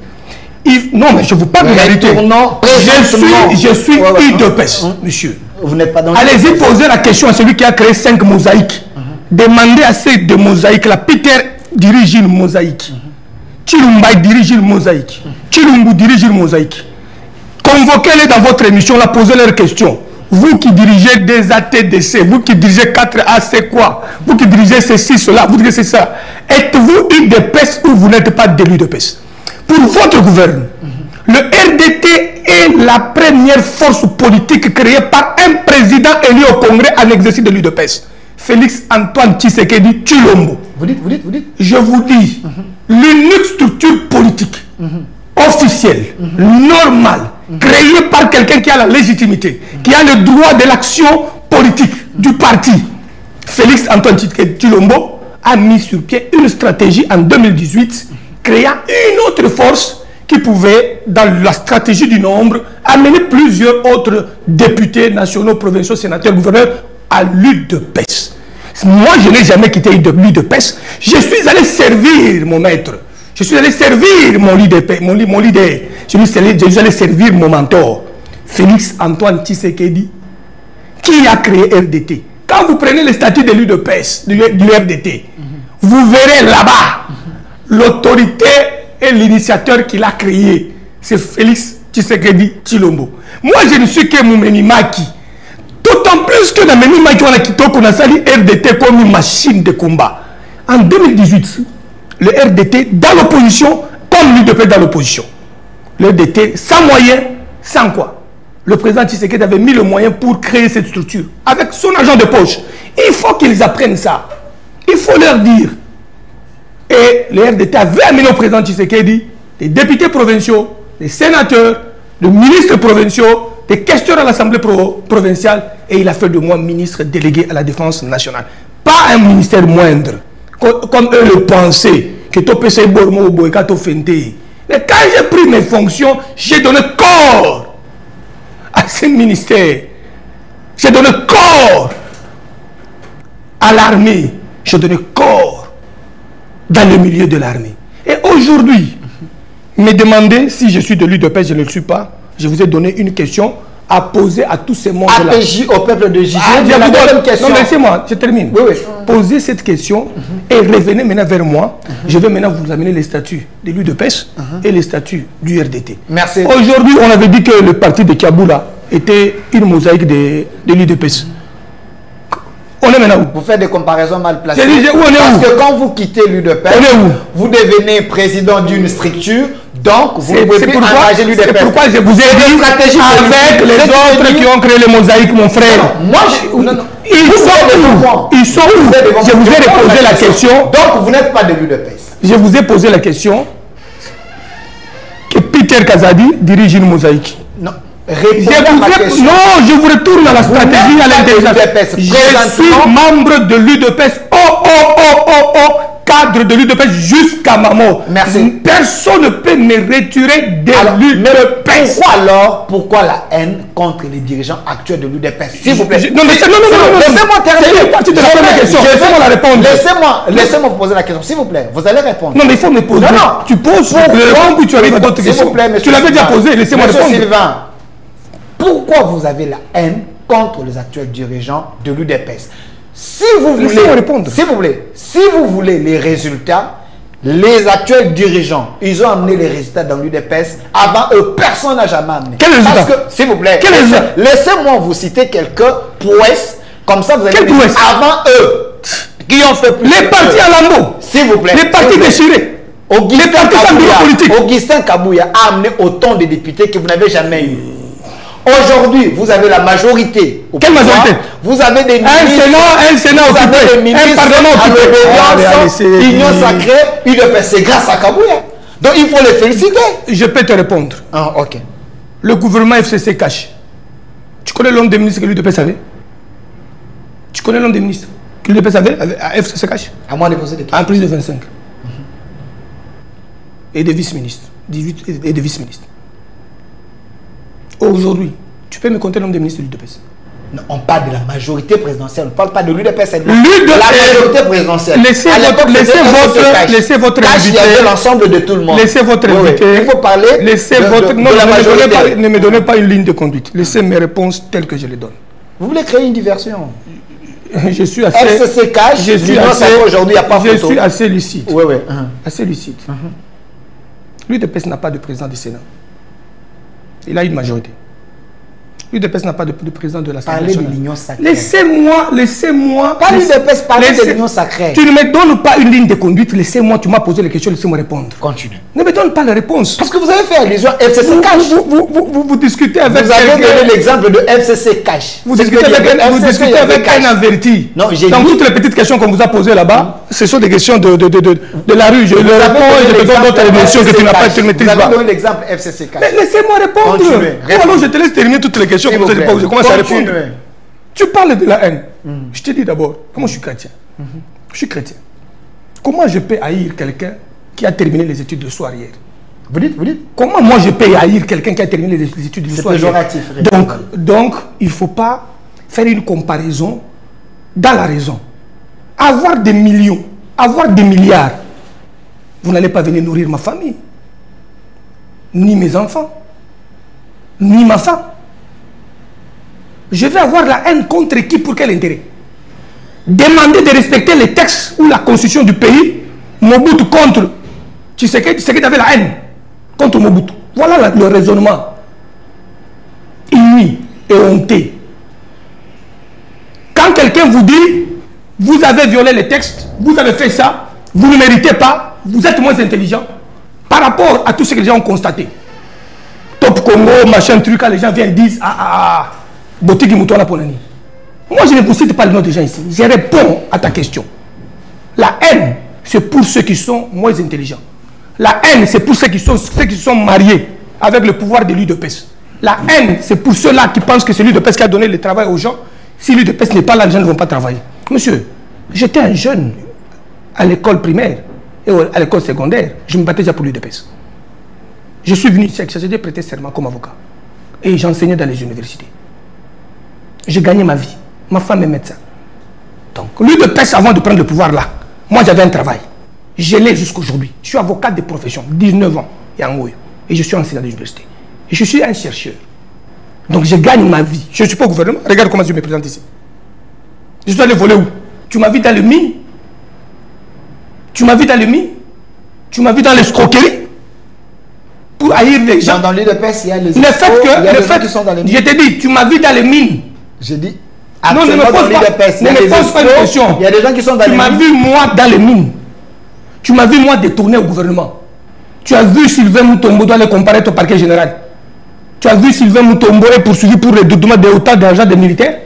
Non, mais je vous parle de la vérité. Je suis UDPS, monsieur. Vous n'êtes pas dans Allez-y poser la question à celui qui a créé 5 mosaïques. Demandez à ces 2 mosaïques. La Peter dirige une mosaïque. Chilumba dirige une mosaïque. Chilumbu dirige une mosaïque. Convoquez-les dans votre émission, là, posez leurs questions. Vous qui dirigez des ATDC, vous qui dirigez 4A, c'est quoi? Vous qui dirigez ceci, cela, vous dirigez ça. Êtes-vous UDPS ou vous n'êtes pas de l'UDPS? Pour votre gouvernement, le RDT est la première force politique créée par un président élu au Congrès en exercice de l'UDPS. Félix Antoine Tshisekedi Tshilombo. Vous dites. Je vous dis, l'unique structure politique officielle, normale, créée par quelqu'un qui a la légitimité, qui a le droit de l'action politique du parti, Félix Antoine Tshisekedi Tshilombo a mis sur pied une stratégie en 2018, créant une autre force qui pouvait, dans la stratégie du nombre, amener plusieurs autres députés nationaux, provinciaux, sénateurs, gouverneurs à l'UDPS. Moi, je n'ai jamais quitté l'UDPS. Je suis allé servir mon maître. Je suis allé servir mon leader. Je suis allé servir mon mentor, Félix Antoine Tshisekedi, qui a créé RDT. Quand vous prenez le statut de l'UDPS, du RDT, vous verrez là-bas l'autorité et l'initiateur qui l'a créé. C'est Félix Tshisekedi Tshilombo. Moi, je ne suis que Moumeni Maki. D'autant plus que dans Moumeni Maki, on a sali RDT comme une machine de combat. En 2018, le RDT dans l'opposition, comme l'UDP dans l'opposition. Le RDT sans moyens, sans quoi? Le président Tshisekedi avait mis le moyen pour créer cette structure. Avec son argent de poche. Il faut qu'ils apprennent ça. Il faut leur dire. Et le RDT avait amené au président Tshisekedi des députés provinciaux, des sénateurs, des ministres provinciaux, des questeurs à l'Assemblée provinciale. Et il a fait de moi ministre délégué à la défense nationale. Pas un ministère moindre. Comme eux le pensaient. Que tu peux Bormo ou Boykato Fente. Mais quand j'ai pris mes fonctions, j'ai donné corps à ce ministère. J'ai donné corps à l'armée. J'ai donné corps dans le milieu de l'armée. Et aujourd'hui, me demander si je suis de l'UDPS, je ne le suis pas. Je vous ai donné une question à poser à tous ces mondes-là. APJ au peuple de JG. Non, laissez-moi, je termine. Oui. Posez cette question et revenez maintenant vers moi. Je vais maintenant vous amener les statuts de l'UDPS et les statuts du RDT. Merci. Aujourd'hui, on avait dit que le parti de Kaboula était une mosaïque de l'UDPS. On est maintenant où? Vous faites des comparaisons mal placées. Parce que quand vous quittez l'UDPS, vous devenez président d'une structure. Donc, vous ne pouvez plus engager l'UDPS. C'est pourquoi je vous ai dit avec les autres qui ont créé les mosaïques, mon frère. Ils sont où? Je vous ai posé la question. Donc, vous n'êtes pas de l'UDPS. Je vous ai posé la question que Peter Kazadi dirige une mosaïque. Non. Non, je vous retourne à la stratégie, à l'intelligence. Je suis membre de l'UDPS. Cadre de l'UDPS jusqu'à ma mort. Merci. Personne ne peut me retirer de l'UDPS. Pourquoi la haine contre les dirigeants actuels de l'UDPS? S'il vous plaît. Non, laissez-moi terminer. Laissez-moi la répondre. Laissez-moi vous poser la question, s'il vous plaît. Vous allez répondre. Non, mais il faut me poser. Non, tu poses. Puis tu arrives à d'autres questions. Tu l'avais déjà posé. Laissez-moi répondre. Sylvain, pourquoi vous avez la haine contre les actuels dirigeants de l'UDPS? Si vous voulez, s'il vous plaît, si vous voulez les résultats, les actuels dirigeants, ils ont amené les résultats dans l'UDPS. Avant eux, personne n'a jamais amené. Quel résultat? Parce que, s'il vous plaît, laissez-moi vous citer quelques prouesses, comme ça vous allez dire avant eux, qui ont fait plus. Les partis à lambeau. S'il vous plaît. Les partis déchirés. Augustin Kabouya a amené autant de députés que vous n'avez jamais eu. Aujourd'hui, vous avez la majorité. Quelle majorité? Vous avez des ministres. Un Sénat occupé. Un Parlement occupé. Union sacrée, UDPS. C'est grâce à Kabouya. Donc il faut les féliciter. Je peux te répondre. Ah, ok. Le gouvernement FCC cache. Tu connais l'homme des ministres que l'UDPS avait? Tu connais l'homme des ministres que l'UDPS avait à FCC cache? À moi de poser des questions. En plus de 25. et de vice-ministres. 18 et de vice-ministres. Aujourd'hui, tu peux me compter le nombre de ministres de l'UDPS? Non, on parle de la majorité présidentielle, on ne parle pas de l'UDPS, c'est de la majorité présidentielle. Laissez votre invité. L'ensemble de tout le monde. Laissez votre invité. Il faut parler ne me donnez pas une ligne de conduite. Laissez mes réponses telles que je les donne. Vous voulez créer une diversion? Je suis assez... FCC cash, je suis assez... Aujourd'hui, il n'y a pas Je suis assez lucide. Oui, oui. Assez lucide. L'UDPS n'a pas de président du Sénat. Il a une majorité. L'UDPS n'a pas de président de l'Assemblée nationale. Parlez de l'union sacrée. Laissez-moi... Pas l'UDPS, parlez de l'union sacrée. Tu ne me donnes pas une ligne de conduite. Laissez-moi, tu m'as posé les questions, laissez-moi répondre. Continue. Ne me donne pas la réponse. Parce que vous avez fait allusion à FCC Cash. Vous discutez avec... Vous avez donné l'exemple de FCC Cash. Vous discutez avec un averti. Non, j'ai dit... Dans toutes les petites questions qu'on vous a posées là-bas, ce sont des questions de la rue. Je le réponds et je te donne d'autres émotions que tu n'as pas, tu ne maîtrises pas. Vous avez donné l'exemple FCC Cash. Mais laissez-moi répondre. Alors je te laisse terminer toutes les questions. Comme ça, je commence à répondre. Tu parles de la haine. Je te dis d'abord, comment je suis chrétien? Je suis chrétien. Comment je peux haïr quelqu'un qui a terminé les études de soir hier? Vous dites? Comment moi je peux haïr quelqu'un qui a terminé les études de soir hier? Donc, il ne faut pas faire une comparaison dans la raison. Avoir des millions, avoir des milliards, vous n'allez pas venir nourrir ma famille, ni mes enfants, ni ma femme. Je vais avoir la haine contre qui? Pour quel intérêt? Demander de respecter les textes ou la constitution du pays, Mobutu contre Tshisekedi avait la haine contre Mobutu. Voilà le raisonnement inouï et honteux. Quand quelqu'un vous dit, vous avez violé les textes, vous avez fait ça, vous ne méritez pas, vous êtes moins intelligent par rapport à tout ce que les gens ont constaté. Top Congo, machin truc, les gens viennent et disent, Botiki Moutouna Ponani. Moi, je ne vous cite pas le nom des gens ici. Je réponds à ta question. La haine, c'est pour ceux qui sont moins intelligents. La haine, c'est pour ceux qui sont mariés avec le pouvoir de l'UDPS. La haine, c'est pour ceux-là qui pensent que c'est l'UDPS qui a donné le travail aux gens. Si l'UDPS n'est pas là, les gens ne vont pas travailler. Monsieur, j'étais un jeune à l'école primaire et à l'école secondaire. Je me battais déjà pour l'UDPS. Je suis venu ici, j'ai prêté serment comme avocat. Et j'enseignais dans les universités. J'ai gagné ma vie. Ma femme est médecin. Donc, l'UDPS, avant de prendre le pouvoir là, moi j'avais un travail. Je l'ai jusqu'aujourd'hui. Je suis avocat de profession, 19 ans, et je suis enseignant à l'université. Et je suis un chercheur. Donc je gagne ma vie. Je ne suis pas au gouvernement. Regarde comment je me présente ici. Je suis allé voler où? Tu m'as vu dans le mine? Tu m'as vu dans le mine? Tu m'as vu dans l'escroquerie? Pour haïr les gens. Dans l'UDPS, il y a les gens qui sont dans les mines. Je te dis, tu m'as vu dans les mines. J'ai dit... Non, ne me pose pas une question. Il y a des gens qui sont dans les mines. Tu m'as vu moi dans les mines. Tu m'as vu moi détourner au gouvernement. Tu as vu Sylvain Moutombo doit les comparer au parquet général. Tu as vu Sylvain Moutombo est poursuivi pour le détournement de autant d'argent des militaires.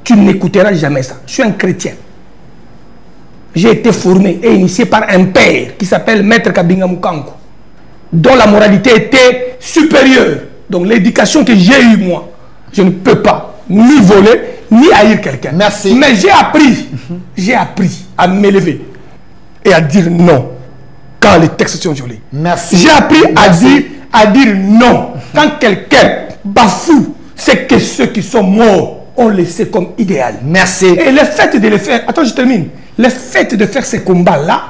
Tu n'écouteras jamais ça. Je suis un chrétien. J'ai été formé et initié par un père qui s'appelle Maître Kabinga Mukango, dont la moralité était supérieure. Donc l'éducation que j'ai eue moi, je ne peux pas ni voler, ni haïr quelqu'un. Merci. Mais j'ai appris à m'élever et à dire non quand les textes sont violés. Merci. J'ai appris à dire non quand quelqu'un bafoue ce que ceux qui sont morts ont laissé comme idéal. Merci. Et le fait de les faire, attends, je termine. Le fait de faire ces combats-là,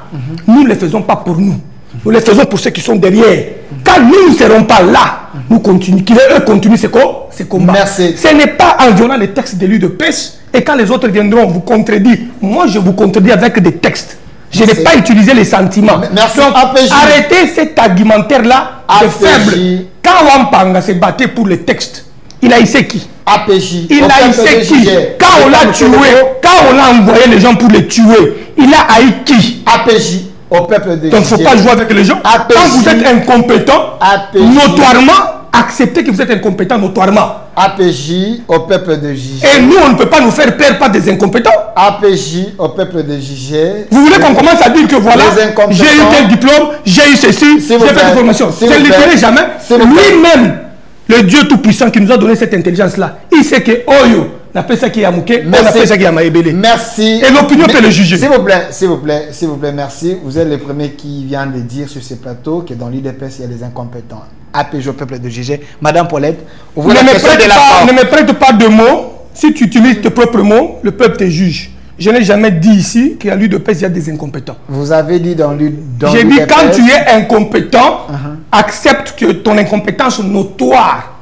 nous ne les faisons pas pour nous. Nous les faisons pour ceux qui sont derrière. Quand nous ne serons pas là, nous continuons, eux continuent ces combats. Merci. Ce n'est pas en violant les textes de l'UDPS et quand les autres viendront vous contredire. Moi, je vous contredis avec des textes. Je n'ai pas utilisé les sentiments. Merci. Donc, arrêtez cet argumentaire-là de faible. Quand Wampanga s'est battu pour les textes, il a essayé qui? APJ. Il a essayé qui? Quand on l'a tué, quand on a envoyé les gens pour les tuer, il a haï qui? APJ. Au peuple de Donc il ne faut pas jouer avec les gens. APJ. Quand vous êtes incompétent, APJ. notoirement, acceptez que vous êtes incompétent notoirement. APJ au peuple de JG. Et nous, on ne peut pas nous faire peur par des incompétents. APJ au peuple de JG. Vous voulez qu'on commence à dire que voilà, j'ai eu tel diplôme, j'ai eu ceci, j'ai fait des formations. Je ne le dirai jamais. Lui-même, le Dieu Tout-Puissant qui nous a donné cette intelligence-là, il sait que Oyo, N'a ça qui a mouké, on a fait ça qui a maébélé. Merci. Et l'opinion peut le juger. S'il vous plaît, s'il vous plaît, s'il vous plaît, merci. Vous êtes les premiers qui viennent de dire sur ce plateau que dans l'UDPS, il y a des incompétents. APJ au peuple de juger. Madame Paulette, vous ne me prête pas de mots. Si tu utilises tes propres mots, le peuple te juge. Je n'ai jamais dit ici qu'à l'UDPS, il y a des incompétents. Vous avez dit dans l'UDPS... J'ai dit quand tu es incompétent, accepte que ton incompétence notoire,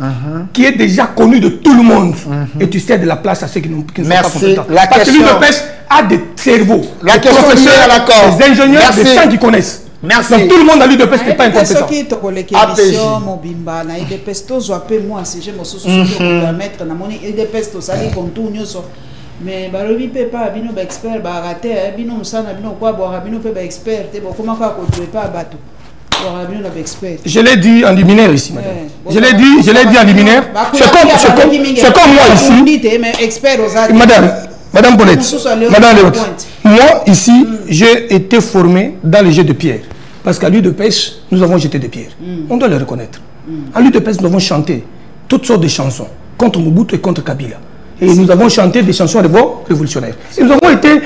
qui est déjà connue de tout le monde, et tu cèdes de la place à ceux qui ne sont pas compétents. Parce que l'UDPS a des cerveaux, des professeurs, des ingénieurs, des gens qui connaissent. Merci. Donc tout le monde a l'UDPS n'est pas incompétent. Mais balobi pe pas bino ba expert ba raté bino musana bino kwa boire bino pe ba expert te bon comment ka ko pas bateau boire bino ba expert. Je l'ai dit en liminaire ici madame. Je l'ai dit en liminaire. C'est comme moi ici. Madame Paulette, madame Léote. Moi ici, j'ai été formé dans les jeux de pierre parce qu'à l'UDPS, nous avons jeté des pierres. On doit le reconnaître. À l'UDPS, nous avons chanté toutes sortes de chansons contre Mobutu et contre Kabila. Et nous avons chanté des chansons de beaux révolutionnaires. Et nous avons été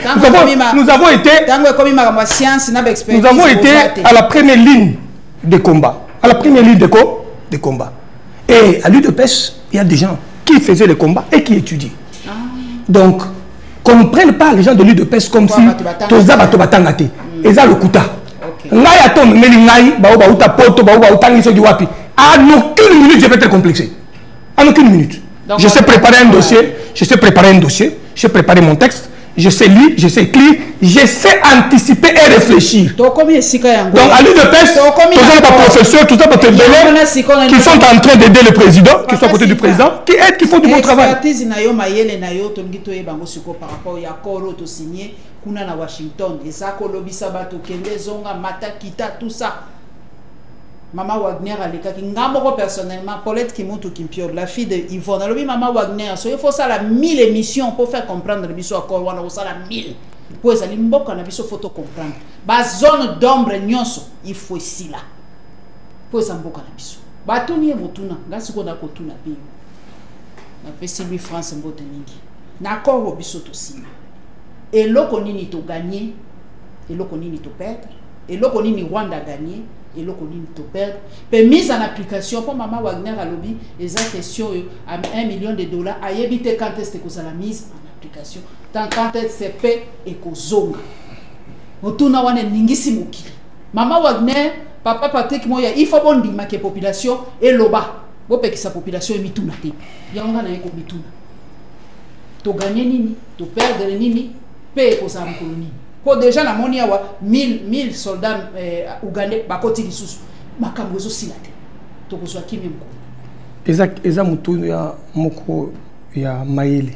à la première ligne de combat. À la première ligne de combat. Et à l'UDPS, il y a des gens qui faisaient le combat et qui étudient. Donc, qu'on ne prenne pas les gens de l'UDPS comme si Toza Batobatangate. Et ça le kuta. À aucune minute, je vais être complexé. À aucune minute. Donc, je sais préparer un dossier, j'ai préparé mon texte, je sais lire, je sais écrire, je sais anticiper et réfléchir. Donc à l'UDPS, tous les professeurs, tous les qui sont en train d'aider le président, qui sont à côté du président, qui aident, qui font du bon travail. Maman Wagner a l'écart qui personnellement Paulette Kimutu Kimpio, la fille de Yvonne. Alors Maman Wagner, il faut ça la 1000 émissions pour faire comprendre le biso encore on a ça la 1000. Pour ça l'imboka na biso photo comprendre. Ba zone d'ombre nyonso, il faut ici là. Pour ça mboka na biso. Ba tuni motuna, ngasi ko na kotuna bi. Na pesi lui France mbote mingi. Na ko biso to sima. Et loko nini to gagner, et loko nini to perdre, et loko nini Rwanda gagner. Et là, on a perdre. Puis mise en application pour Maman Wagner à lobby, les questions à $1 million. À éviter quand est-ce que la mise en application. Tant quand est-ce que c'est et qu'on zonga. On tourne à n'ingisi mokili. Maman Wagner, papa Patrick Moya, il faut bon dire que la population est loba. Bon parce que sa population est mituna te. Il y a un gars qui est mituna. Tu gagnes nini, tu perds nini, paye pour ça colonie. Pour déjà la moni awa 1000 soldats ougandais bakoti lisusu makambo zo silate to ko swaki mko eza mutu ya moko ya maele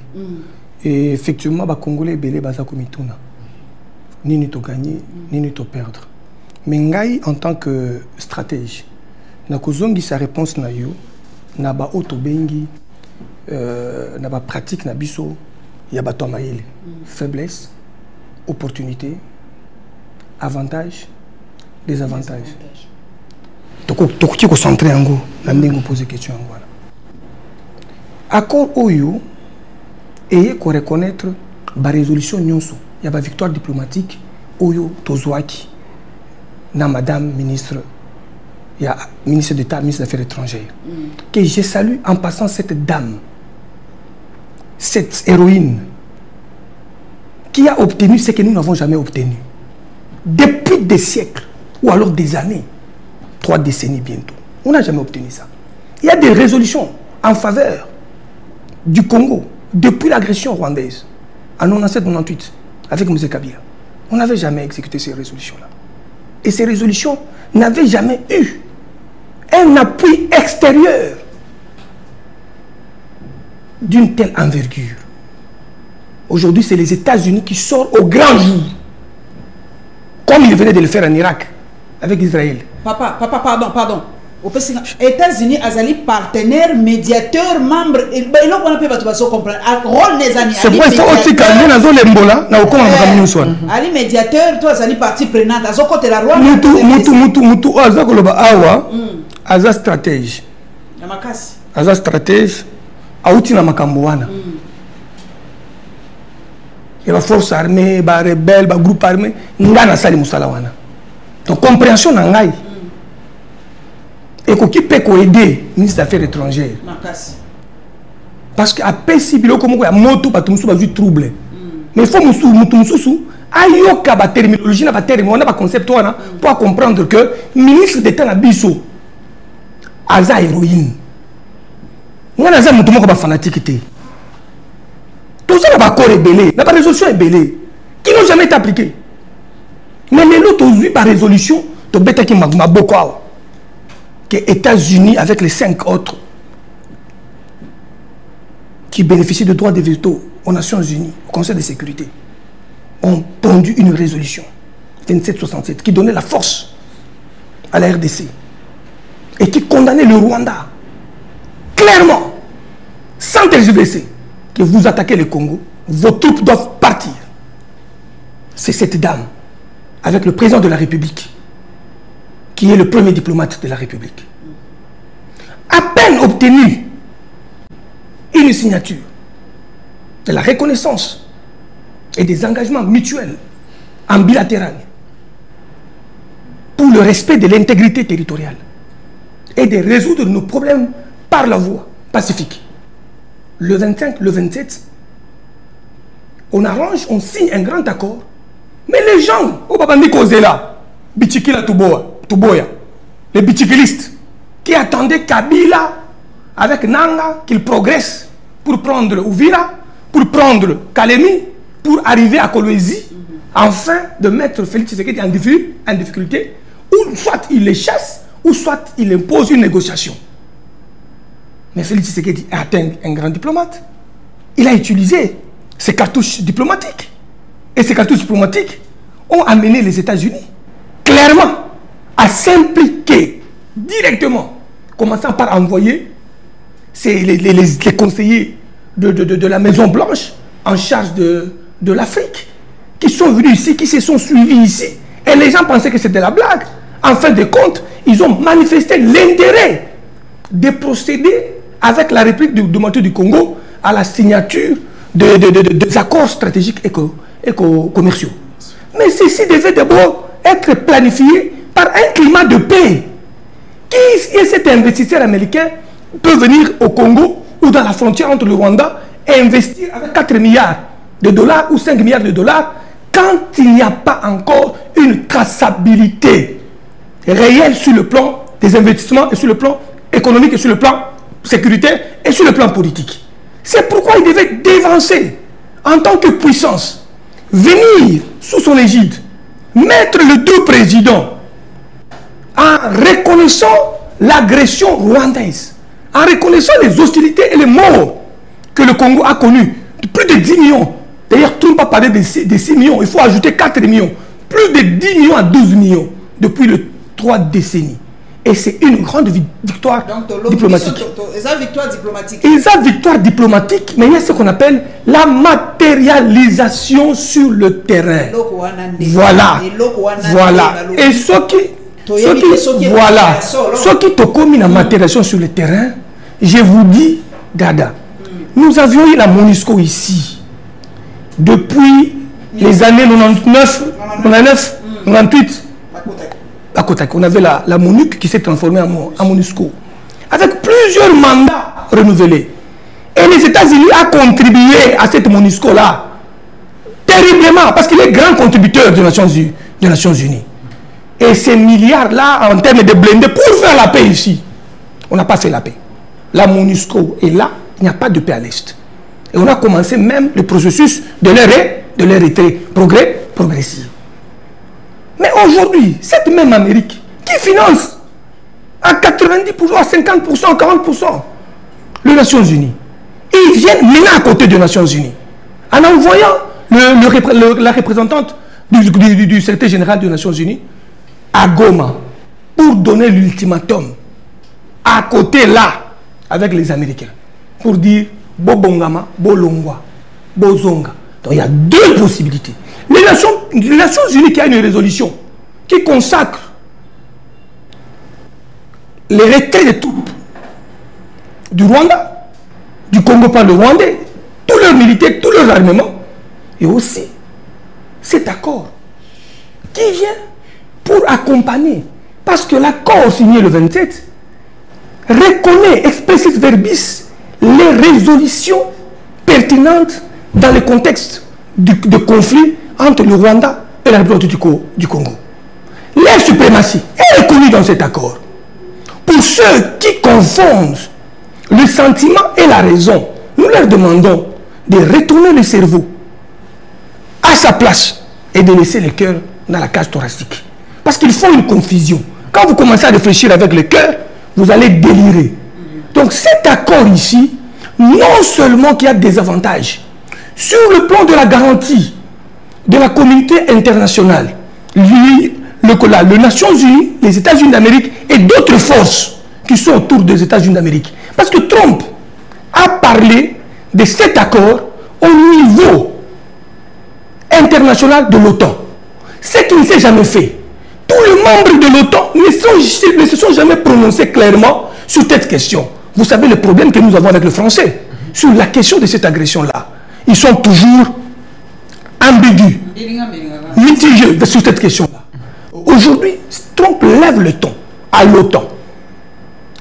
et effectivement ba congolais belé baza ko mituna nini to gagner nini to perdre mais ngai en tant que stratège na kozongi sa réponse na yo na ba auto bengi na ba pratique na biso ya ba to maele faiblesse opportunité, avantage, désavantage. Donc, tu es concentré en go, la ndingo poser question en voilà. Accord Oyo, et qu'on reconnaître la résolution nyonso, il y a la victoire diplomatique Oyo Tozouaki, na Madame ministre, il y a ministre d'État, ministre des Affaires étrangères, que je salue en passant cette dame, cette héroïne. Qui a obtenu ce que nous n'avons jamais obtenu. Depuis des siècles, ou alors des années, 3 décennies bientôt. On n'a jamais obtenu ça. Il y a des résolutions en faveur du Congo, depuis l'agression rwandaise, en 1997-98, avec M. Kabila. On n'avait jamais exécuté ces résolutions-là. Et ces résolutions n'avaient jamais eu un appui extérieur d'une telle envergure. Aujourd'hui, c'est les États-Unis qui sortent au grand jour. Comme ils venaient de le faire en Irak, avec Israël. Papa, pardon. Les États-Unis, Azali, partenaire, médiateur, membre. Et là, on peut pas comprendre. C'est pourquoi il faut aussi calmer dans l'Embola. Ali médiateur, toi, Azali, partie prenante. Azo côté la roi. Moutou, Azakoloba Awa, Aza stratège. Aza stratège, Aouti na Makamboana. les forces armées, les rebelles, les groupes armés, ngana sali musala wana. Donc compréhension nangai. Et qui peut aider le ministre des Affaires étrangères. Parce qu'à PSI, il y a moto pas trouble. Mais il faut que ayoka ba terminologie na ba terme on a ba concept wana pour comprendre que ministre d'état na biso aza héroïne. Ngana za mutu moko ba fanatique té. Tout ça va corps rebelle, la résolution est belée, qui n'ont jamais été appliquée. Mais les autres ont par résolution, to beta qui m'a beaucoup que les États-Unis avec les 5 autres qui bénéficient de droits de veto aux Nations Unies, au Conseil de sécurité, ont pondu une résolution 2767 qui donnait la force à la RDC et qui condamnait le Rwanda clairement, sans tergiverser, que vous attaquez le Congo, vos troupes doivent partir. C'est cette dame, avec le président de la République, qui est le premier diplomate de la République. À peine obtenu une signature de la reconnaissance et des engagements mutuels en bilatéral pour le respect de l'intégrité territoriale et de résoudre nos problèmes par la voie pacifique. Le 25, le 27, on arrange, on signe un grand accord, mais les gens, au Babandi Kozela, Bichikila Tuboya, les bichikilistes, qui attendaient Kabila avec Nanga qu'il progresse pour prendre Ouvira, pour prendre Kalemi, pour arriver à Kolwezi, enfin de mettre Félix Tshisekedi en difficulté, ou soit il les chasse, ou soit il impose une négociation. Mais Félix Tshisekedi a atteint un grand diplomate. Il a utilisé ses cartouches diplomatiques. Et ces cartouches diplomatiques ont amené les États-Unis clairement à s'impliquer directement, commençant par envoyer les conseillers de la Maison Blanche en charge de l'Afrique, qui sont venus ici, qui se sont suivis ici. Et les gens pensaient que c'était la blague. En fin de compte, ils ont manifesté l'intérêt de procéder avec la République démocratique du Congo à la signature des accords stratégiques et commerciaux. Mais ceci devait d'abord être planifié par un climat de paix. Qui est cet investisseur américain peut venir au Congo ou dans la frontière entre le Rwanda et investir avec 4 milliards de dollars ou 5 milliards de dollars quand il n'y a pas encore une traçabilité réelle sur le plan des investissements et sur le plan économique et sur le plan sécuritaire et sur le plan politique. C'est pourquoi il devait dévancer en tant que puissance, venir sous son égide, mettre le deux présidents en reconnaissant l'agression rwandaise, en reconnaissant les hostilités et les morts que le Congo a connues, plus de 10 millions. D'ailleurs, tout le monde pas parler de 6 millions, il faut ajouter 4 millions, plus de 10 millions à 12 millions depuis les 3 décennies. Et c'est une grande victoire diplomatique. Et ça, victoire diplomatique, mais il y a ce qu'on appelle la matérialisation sur le terrain. Voilà. Voilà. Et ce qui te commis la matérialisation sur le terrain, je vous dis, Dada, nous avions eu la MONUSCO ici depuis les années 99, 98. À Kotak, on avait la MONUC qui s'est transformée en MONUSCO, avec plusieurs mandats renouvelés. Et les États-Unis ont contribué à cette MONUSCO-là, terriblement, parce qu'il est grand contributeur des Nations Unies. Et ces milliards-là, en termes de blindés, pour faire la paix ici, on n'a pas fait la paix. La MONUSCO est là, il n'y a pas de paix à l'Est. Et on a commencé même le processus de leur retrait progressif. Mais aujourd'hui, cette même Amérique qui finance à 90%, à 50%, 40% les Nations Unies, ils viennent maintenant à côté des Nations Unies en envoyant la représentante du secrétaire général des Nations Unies à Goma pour donner l'ultimatum à côté là avec les Américains pour dire Bobongama, Bolongwa, Bozonga. Donc il y a deux possibilités. Les Nations Unies qui a une résolution qui consacre les retraits des troupes du Rwanda, du Congo par le Rwandais, tous leurs militaires, tous leurs armements, Et aussi, cet accord qui vient pour accompagner, parce que l'accord signé le 27 reconnaît expressis verbis les résolutions pertinentes dans le contexte de conflit entre le Rwanda et la République du Congo. Leur suprématie est reconnue dans cet accord. Pour ceux qui confondent le sentiment et la raison, nous leur demandons de retourner le cerveau à sa place et de laisser le cœur dans la cage thoracique. Parce qu'ils font une confusion. Quand vous commencez à réfléchir avec le cœur, vous allez délirer. Donc cet accord ici, non seulement qu'il y a des avantages, sur le plan de la garantie de la communauté internationale, les Nations Unies, les États-Unis d'Amérique et d'autres forces qui sont autour des États-Unis d'Amérique. Parce que Trump a parlé de cet accord au niveau international de l'OTAN. Ce qui ne s'est jamais fait. Tous les membres de l'OTAN ne se sont jamais prononcés clairement sur cette question. Vous savez le problème que nous avons avec le français sur la question de cette agression-là. Ils sont toujours ambigus, mitigés sur cette question-là. Aujourd'hui, Trump lève le ton à l'OTAN.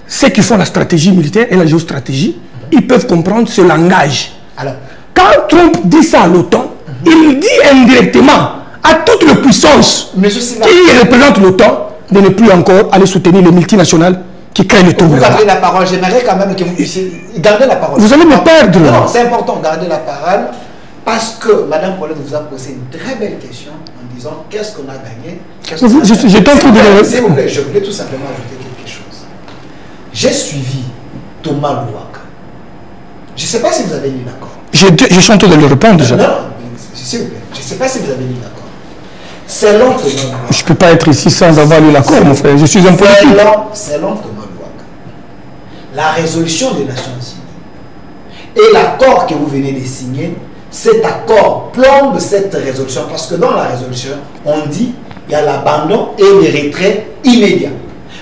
Ceux qui font la stratégie militaire et la géostratégie, ils peuvent comprendre ce langage. Alors, quand Trump dit ça à l'OTAN, il dit indirectement à toute la puissance qui représente l'OTAN de ne plus encore aller soutenir les multinationales qui créent le trouble. Vous gardez la parole, j'aimerais quand même que vous puissiez garder la parole. Vous allez me perdre. Non, c'est important de garder la parole parce que Mme Paulette vous a posé une très belle question en disant qu'est-ce qu'on a gagné. S'il vous plaît, je voulais tout simplement ajouter quelque chose. J'ai suivi Thomas Louaka. Je ne sais pas si vous avez lu l'accord. Je suis en train de le répondre déjà. Non, s'il vous plaît, je ne sais pas si vous avez lu l'accord. Selon Thomas Louaka. Je ne peux pas être ici sans avoir lu l'accord, mon frère. Je suis un politique. Selon Thomas Louaka, la résolution des Nations Unies et l'accord que vous venez de signer, cet accord plombe cette résolution. Parce que dans la résolution, on dit il y a l'abandon et le retrait immédiat.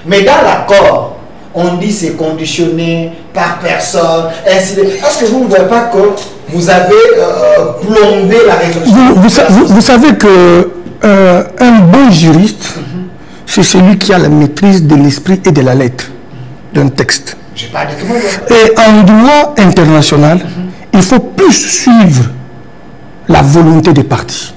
Mais dans l'accord, on dit c'est conditionné par personne, ainsi de suite. Est-ce que vous ne voyez pas que vous avez plombé la résolution? Vous savez que un bon juriste, c'est celui qui a la maîtrise de l'esprit et de la lettre d'un texte. Et en droit international, il faut plus suivre la volonté des parties.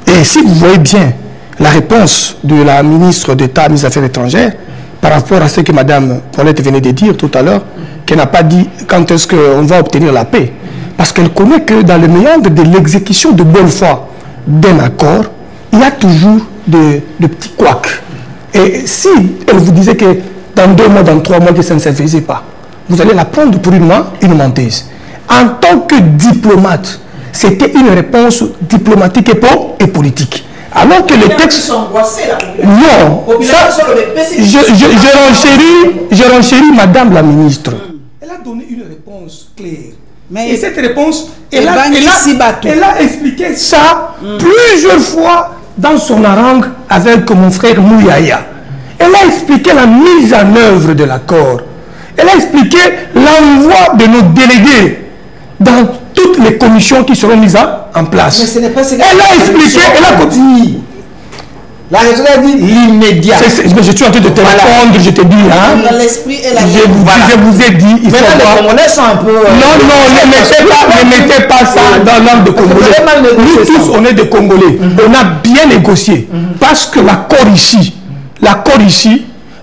Et si vous voyez bien la réponse de la ministre d'État des Affaires étrangères par rapport à ce que Mme Paulette venait de dire tout à l'heure, qu'elle n'a pas dit quand est-ce qu'on va obtenir la paix. Parce qu'elle connaît que dans le méandre de l'exécution de bonne foi d'un accord, il y a toujours de petits couacs. Et si elle vous disait que dans 2 mois, dans 3 mois, que ça ne se faisait pas, vous allez la prendre pour une menteuse. En tant que diplomate, c'était une réponse diplomatique et politique. Alors que le texte... Non, je renchéris Madame la ministre. Elle a donné une réponse claire. Et cette réponse, elle a expliqué ça plusieurs fois dans son harangue avec mon frère Mouyaya. Elle a expliqué la mise en œuvre de l'accord. Elle a expliqué l'envoi de nos délégués dans toutes les commissions qui seront mises en place. Mais ce n'est pas ce elle a expliqué, elle a continué. La raison a dit l'immédiat. Je suis en train de te répondre, je te dis. Hein, je vous ai dit, il faut voir. Les Congolais sont un peu... Non, ne mettez pas ça dans l'angle de Congolais. Nous tous, on est des Congolais. On a bien négocié. Parce que l'accord ici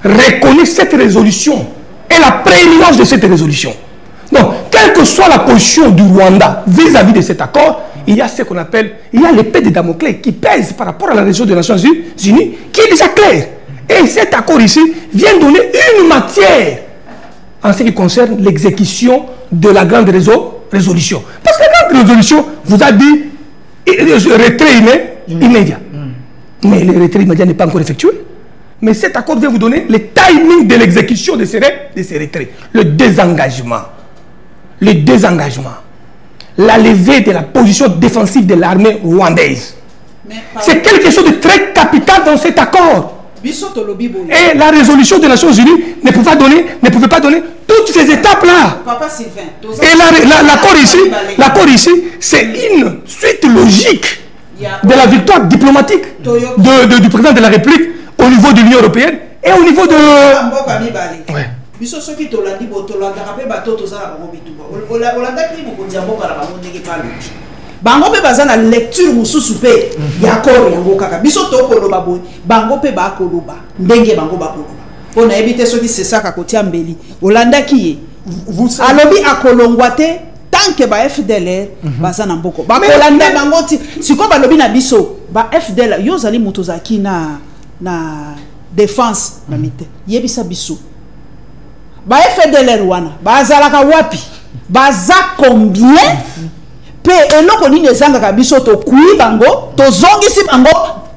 reconnaît cette résolution et la prééminence de cette résolution. Donc, quelle que soit la position du Rwanda vis-à-vis de cet accord, il y a ce qu'on appelle, il y a l'épée de Damoclès qui pèse par rapport à la résolution des Nations Unies, qui est déjà claire. Et cet accord ici vient donner une matière en ce qui concerne l'exécution de la grande résolution. Parce que la grande résolution vous a dit retrait immédiat. Mais le retrait immédiat n'est pas encore effectué. Mais cet accord vient vous donner le timing de l'exécution de ces retraits. Le désengagement. La levée de la position défensive de l'armée rwandaise. C'est quelque chose de très capital dans cet accord. Et la résolution des Nations Unies ne pouvait pas donner toutes ces étapes-là. Et l'accord ici, c'est une suite logique de la victoire diplomatique du président de la République au niveau de l'Union européenne et au niveau de... Ouais. Bango pe bazana lecture mususu pe ya kor yango kaka biso to koloba boy bango pe ba koloba ndenge bango ba koloba on a évité ce qui c'est ça ka kotia mbeli Olanda ki alobi akolongwa te tant que ba FDLR bazana mboko ba Olanda bango ti siko balobi na biso ba FDLR yo zali motozaki na défense na mite yebisa biso ba FDLR wana bazalaka wapi baza combien pe eloko nini ezangaka biso to kui bango to zongisi bango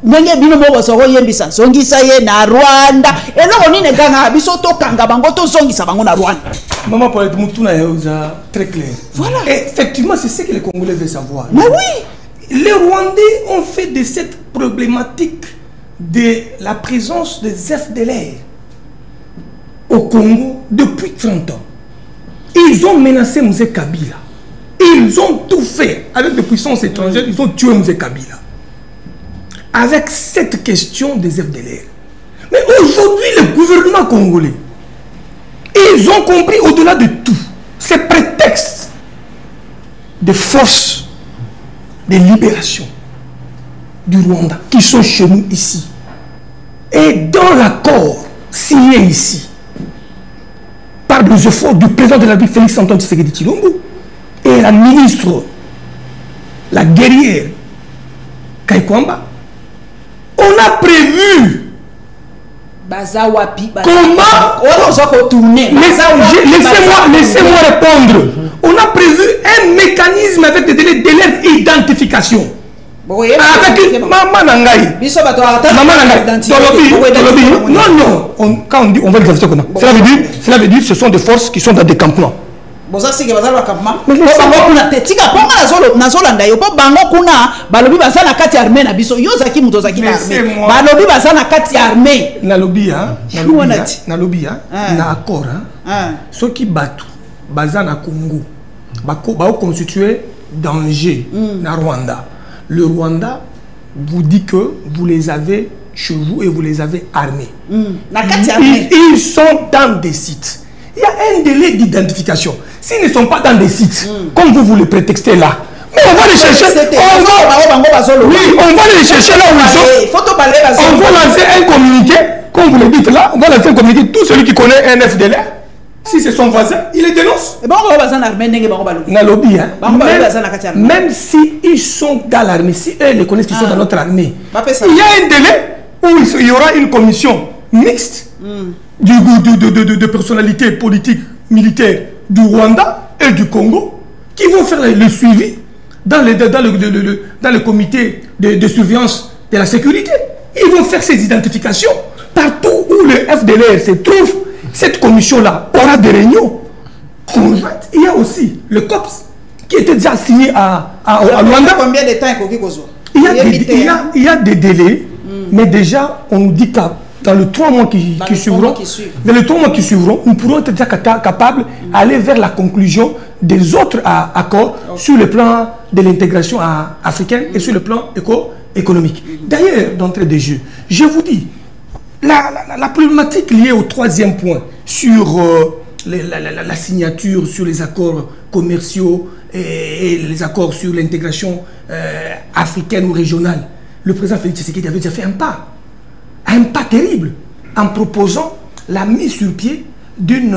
ndenge bino moko soko yembisa zongisa ye na Rwanda eloko nini ezangaka biso to kanga bango to zongisa bango na Rwanda. Maman pour être mutuna yoza très clair. Voilà. Et effectivement c'est ce que les Congolais veulent savoir. Mais oui. Les Rwandais ont fait de cette problématique de la présence des FDLR au Congo depuis 30 ans. Ils ont menacé Mzee Kabila. Ils ont tout fait avec les puissances étrangères. Ils ont tué Mzee Kabila. Avec cette question des FDLR. Mais aujourd'hui, le gouvernement congolais, ils ont compris au-delà de tout ces prétextes de forces de libération du Rwanda qui sont chez nous ici. Et dans l'accord signé ici par les efforts du président de la République Félix Antoine Tshisekedi Tshilombo et la ministre, la guerrière Kaikwamba, on a prévu comment laissez-moi répondre. On a prévu un mécanisme avec des délais d'identification. Avec une maman nangai. Non, quand on dit on va l'exercer, cela veut dire ce sont des forces qui sont dans des campements. Boza sike bazala campement bango kuna tetika ponga nazolanda yo po bango kuna balobi bazana kati armée na biso yo zaki muto zaki na armée balobi bazana kati armée na lobby na accord ceux qui battent bazana Congo ba constituer danger na Rwanda. Le Rwanda vous dit que vous les avez chez vous et vous les avez armés. Ils sont dans des sites. Il y a un délai d'identification. S'ils ne sont pas dans des sites, comme vous le prétextez là, mais on va les chercher. On va les chercher là où ils sont. On va lancer un communiqué, comme vous le dites là, on va lancer un communiqué. Tout celui qui connaît un FDLR, si c'est son voisin, il les dénonce. Même s'ils sont dans l'armée, si eux les connaissent qu'ils sont dans notre armée, il y a un délai où il y aura une commission mixte de personnalités politiques, militaires du Rwanda et du Congo qui vont faire le suivi dans le comité de surveillance de la sécurité. Ils vont faire ces identifications partout où le FDLR se trouve. Cette commission-là aura des réunions conjointes. Il y a aussi le COPS qui était déjà signé à Rwanda. Combien de temps il y a des délais, mais déjà on nous dit que dans les 3 mois qui suivront, nous pourrons être déjà capables d'aller vers la conclusion des autres accords sur le plan de l'intégration africaine et sur le plan économique. D'ailleurs, d'entrée des jeux, je vous dis, la problématique liée au 3e point sur la signature sur les accords commerciaux et les accords sur l'intégration africaine ou régionale, le président Félix Tshisekedi avait déjà fait un pas terrible en proposant la mise sur pied d'une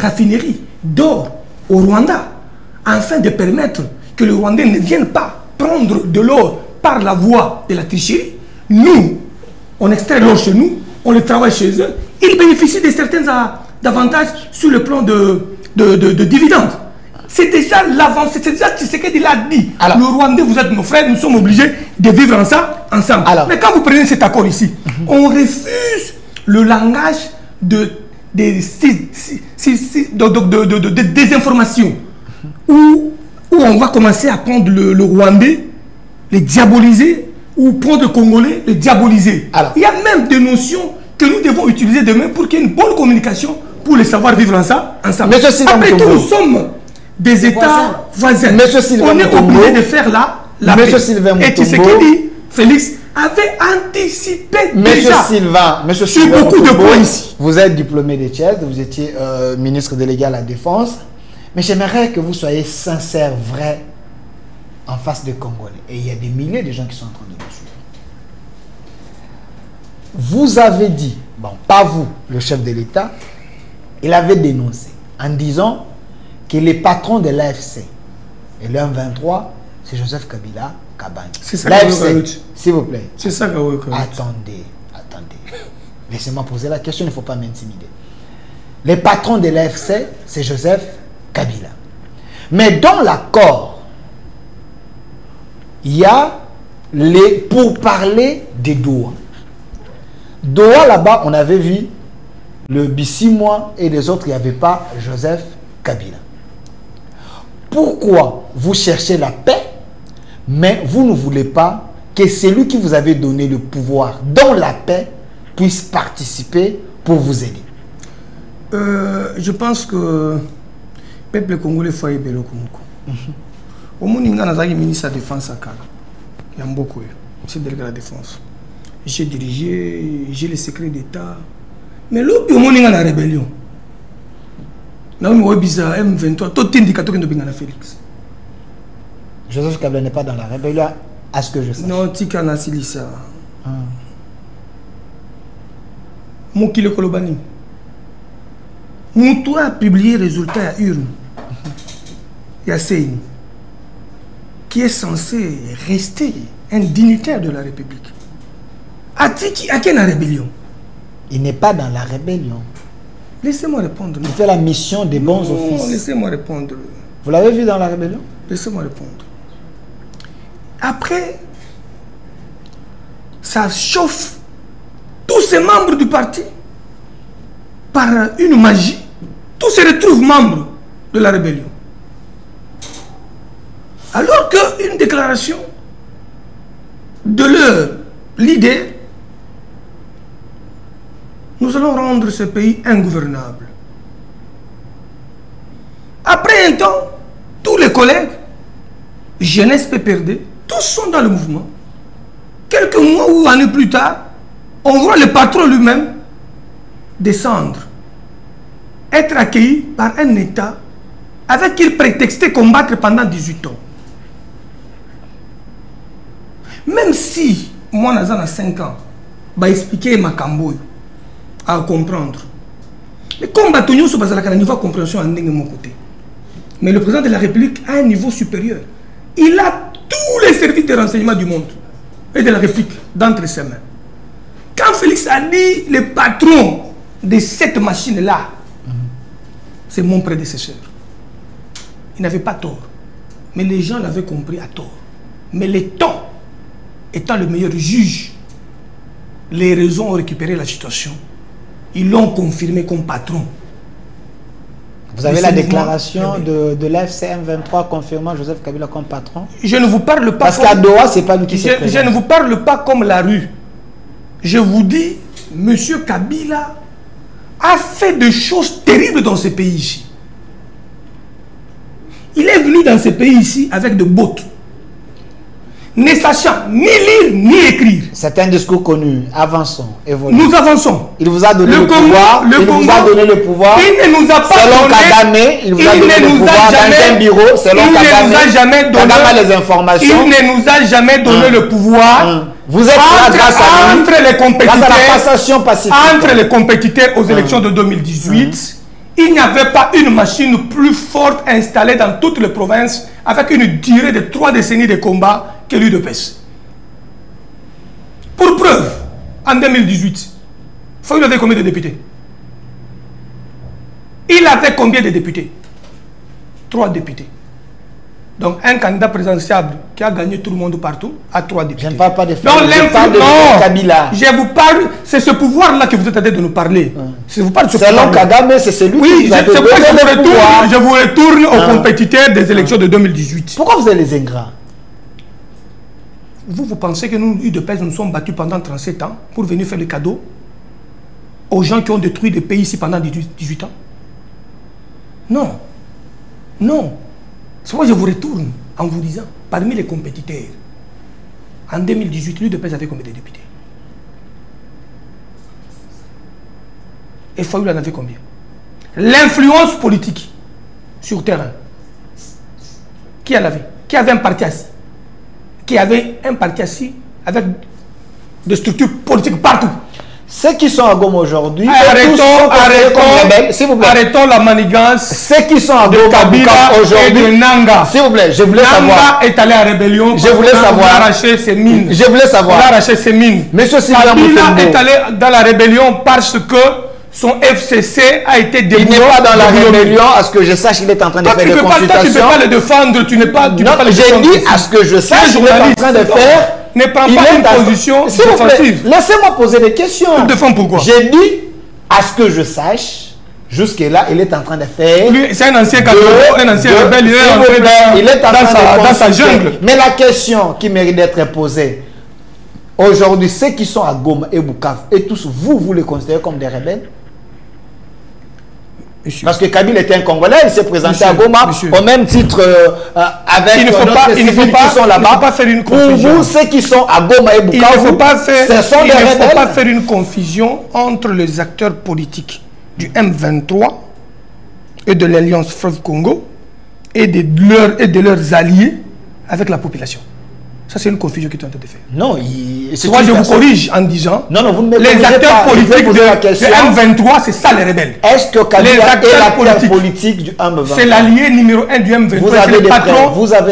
raffinerie d'or au Rwanda afin de permettre que les Rwandais ne viennent pas prendre de l'or par la voie de la tricherie. Nous, on extrait l'or chez nous, on le travaille chez eux, ils bénéficient de certains avantages sur le plan de dividendes. C'est déjà l'avancée, c'est déjà ce qu'il a dit. Alors, le Rwandais, vous êtes nos frères, nous sommes obligés de vivre ensemble. Alors, mais quand vous prenez cet accord ici, on refuse le langage de désinformation où on va commencer à prendre le Rwandais, les diaboliser, ou prendre le Congolais, les diaboliser. Alors, il y a même des notions que nous devons utiliser demain pour qu'il y ait une bonne communication pour les savoir vivre ensemble. Après tout, nous sommes des États voisins. On est obligé de faire la paix. Et tu sais qui dit, Félix avait anticipé déjà sur beaucoup de points ici. Vous êtes diplômé de Tchèque, vous étiez ministre délégué à la Défense, mais j'aimerais que vous soyez sincère, vrai, en face des Congolais. Et il y a des milliers de gens qui sont en train de nous suivre. Vous avez dit, bon, pas vous, le chef de l'État, il avait dénoncé en disant que les patrons de l'AFC et le M23, c'est Joseph Kabila Kabange. C'est ça. L'AFC, s'il vous plaît. C'est ça. Attendez. Laissez-moi poser la question, il ne faut pas m'intimider. Les patrons de l'AFC, c'est Joseph Kabila. Mais dans l'accord, il y a les pourparlers des Doha. Doha, là-bas, on avait vu le Bissimois et les autres, il n'y avait pas Joseph Kabila. Pourquoi vous cherchez la paix, mais vous ne voulez pas que celui qui vous avait donné le pouvoir dans la paix puisse participer pour vous aider? Je pense que le peuple congolais faut y aller. Au moins, il y a un ministre de la Défense à Kala. Il y a beaucoup. C'est délégué à la Défense. J'ai dirigé, j'ai les secrets d'État. Mais là, au moins, il y a une rébellion. Là, on voit bizarre, M23, tout indicateur de Bingana Félix. Joseph Kabila n'est pas dans la rébellion, à ce que je sais. Non, Tika Nassilissa. Mokile Kolobani. Moutou a publié résultat à Urne. Yassine, qui est censé rester un dignitaire de la République. A-t-il à quelle rébellion? Il n'est pas dans la rébellion. Laissez-moi répondre. Il fait la mission des bons offices. Laissez-moi répondre. Vous l'avez vu dans la rébellion? Laissez-moi répondre. Après, ça chauffe tous ces membres du parti par une magie. Tous se retrouvent membres de la rébellion. Alors qu'une déclaration de leur leader, nous allons rendre ce pays ingouvernable. Après un temps, tous les collègues, jeunesse PPRD, tous sont dans le mouvement. Quelques mois ou années plus tard, on voit le patron lui-même descendre, être accueilli par un État avec qui il prétextait combattre pendant 18 ans. Même si moi, à 5 ans, je vais expliquer ma camboy à comprendre. Mais comme Batonio se base à la niveau de compréhension de mon côté. Mais le président de la République a un niveau supérieur. Il a tous les services de renseignement du monde et de la République d'entre ses mains. Quand Félix a dit le patron de cette machine-là, c'est mon prédécesseur. Il n'avait pas tort. Mais les gens l'avaient compris à tort. Mais le temps étant le meilleur juge, les raisons ont récupéré la situation. Ils l'ont confirmé comme patron. Vous avez la déclaration de l'AFC M23 confirmant Joseph Kabila comme patron? Je ne vous parle pas. Parce qu'à Doha, c'est pas lui qui se présente. Je ne vous parle pas comme la rue. Je vous dis, M. Kabila a fait des choses terribles dans ce pays ici. Il est venu dans ce pays ici avec de bottes, ne sachant ni lire ni écrire. C'est un discours connu. Avançons, évoluons. Nous avançons. Il vous a donné le pouvoir. Il vous a donné le pouvoir. Il ne nous a pas selon Kagame, il vous a donné le pouvoir dans un bureau. Selon Kagame, il ne nous a jamais donné. Kagame a les informations. Il ne nous a jamais donné le pouvoir. Vous êtes là grâce à lui. Entre les compétiteurs. Grâce à la passation pacifique. Entre les compétiteurs aux élections de 2018. Il n'y avait pas une machine plus forte installée dans toutes les provinces avec une durée de 3 décennies de combat que l'UDPS. Pour preuve, en 2018, il avait combien de députés? Il avait combien de députés? 3 députés. Donc un candidat présidentiable qui a gagné tout le monde partout a 3 députés. Je ne parle pas de Kabila. Je vous parle, c'est ce pouvoir-là que vous êtes en train de nous parler. Je vous parle de ce selon Kagame, c'est celui qui vous a donné le pouvoir. Je vous retourne aux compétiteurs des élections de 2018. Pourquoi vous êtes les ingrats? Vous pensez que nous, UDPS, nous sommes battus pendant 37 ans pour venir faire les cadeaux? aux gens qui ont détruit le pays ici pendant 18 ans? Non. Non. C'est pourquoi je vous retourne en vous disant, parmi les compétiteurs, en 2018, l'UDPS avait combien de députés? Et Fayoul en avait combien? L'influence politique sur terrain. Qui en avait? Qui avait un parti assis? Qui avait un parti assis avec des structures politiques partout? Ceux qui sont à Goma aujourd'hui, arrêtons la manigance. Ceux qui sont à Goma aujourd'hui, Nanga. S'il vous plaît, je voulais savoir. Nanga est allé à rébellion. Je voulais savoir. Arracher ses mines. Je voulais savoir. Il a arraché ses mines. Monsieur Sylvain Kabila est allé dans la rébellion parce que son FCC a été déboulé. Il n'est pas dans la rébellion, à ce que je sache, il est en train de faire des consultations. Toi, tu ne peux pas le défendre, tu n'es pas... Non, j'ai dit, à ce que je sache, il est en train de faire... Ne prends pas une position défensive. Laissez-moi poser des questions. Tu défends pourquoi? J'ai dit, à ce que je sache, jusque-là, il est en train de faire... C'est un ancien cadeau, un ancien rebelle, il est dans sa jungle. Mais la question qui mérite d'être posée, aujourd'hui, ceux qui sont à Goma et Bukavu, et tous, vous les considérez comme des rebelles? Monsieur. Parce que Kabila était un Congolais, il s'est présenté à Goma au même titre avec il ne faut pas, qui sont là-bas. Il ne faut pas faire une confusion. Pour vous, ceux qui sont à Goma et Bukavu, il ne faut pas faire une confusion entre les acteurs politiques du M23 et de l'Alliance Fleuve Congo et de leurs alliés avec la population. Ça, c'est une confusion qui est en train de faire. Non, moi, je vous corrige en disant vous ne les acteurs politiques du M23, c'est ça les rebelles. Est-ce que Kabila est l'acteur politique du M23? C'est l'allié numéro 1 du M23.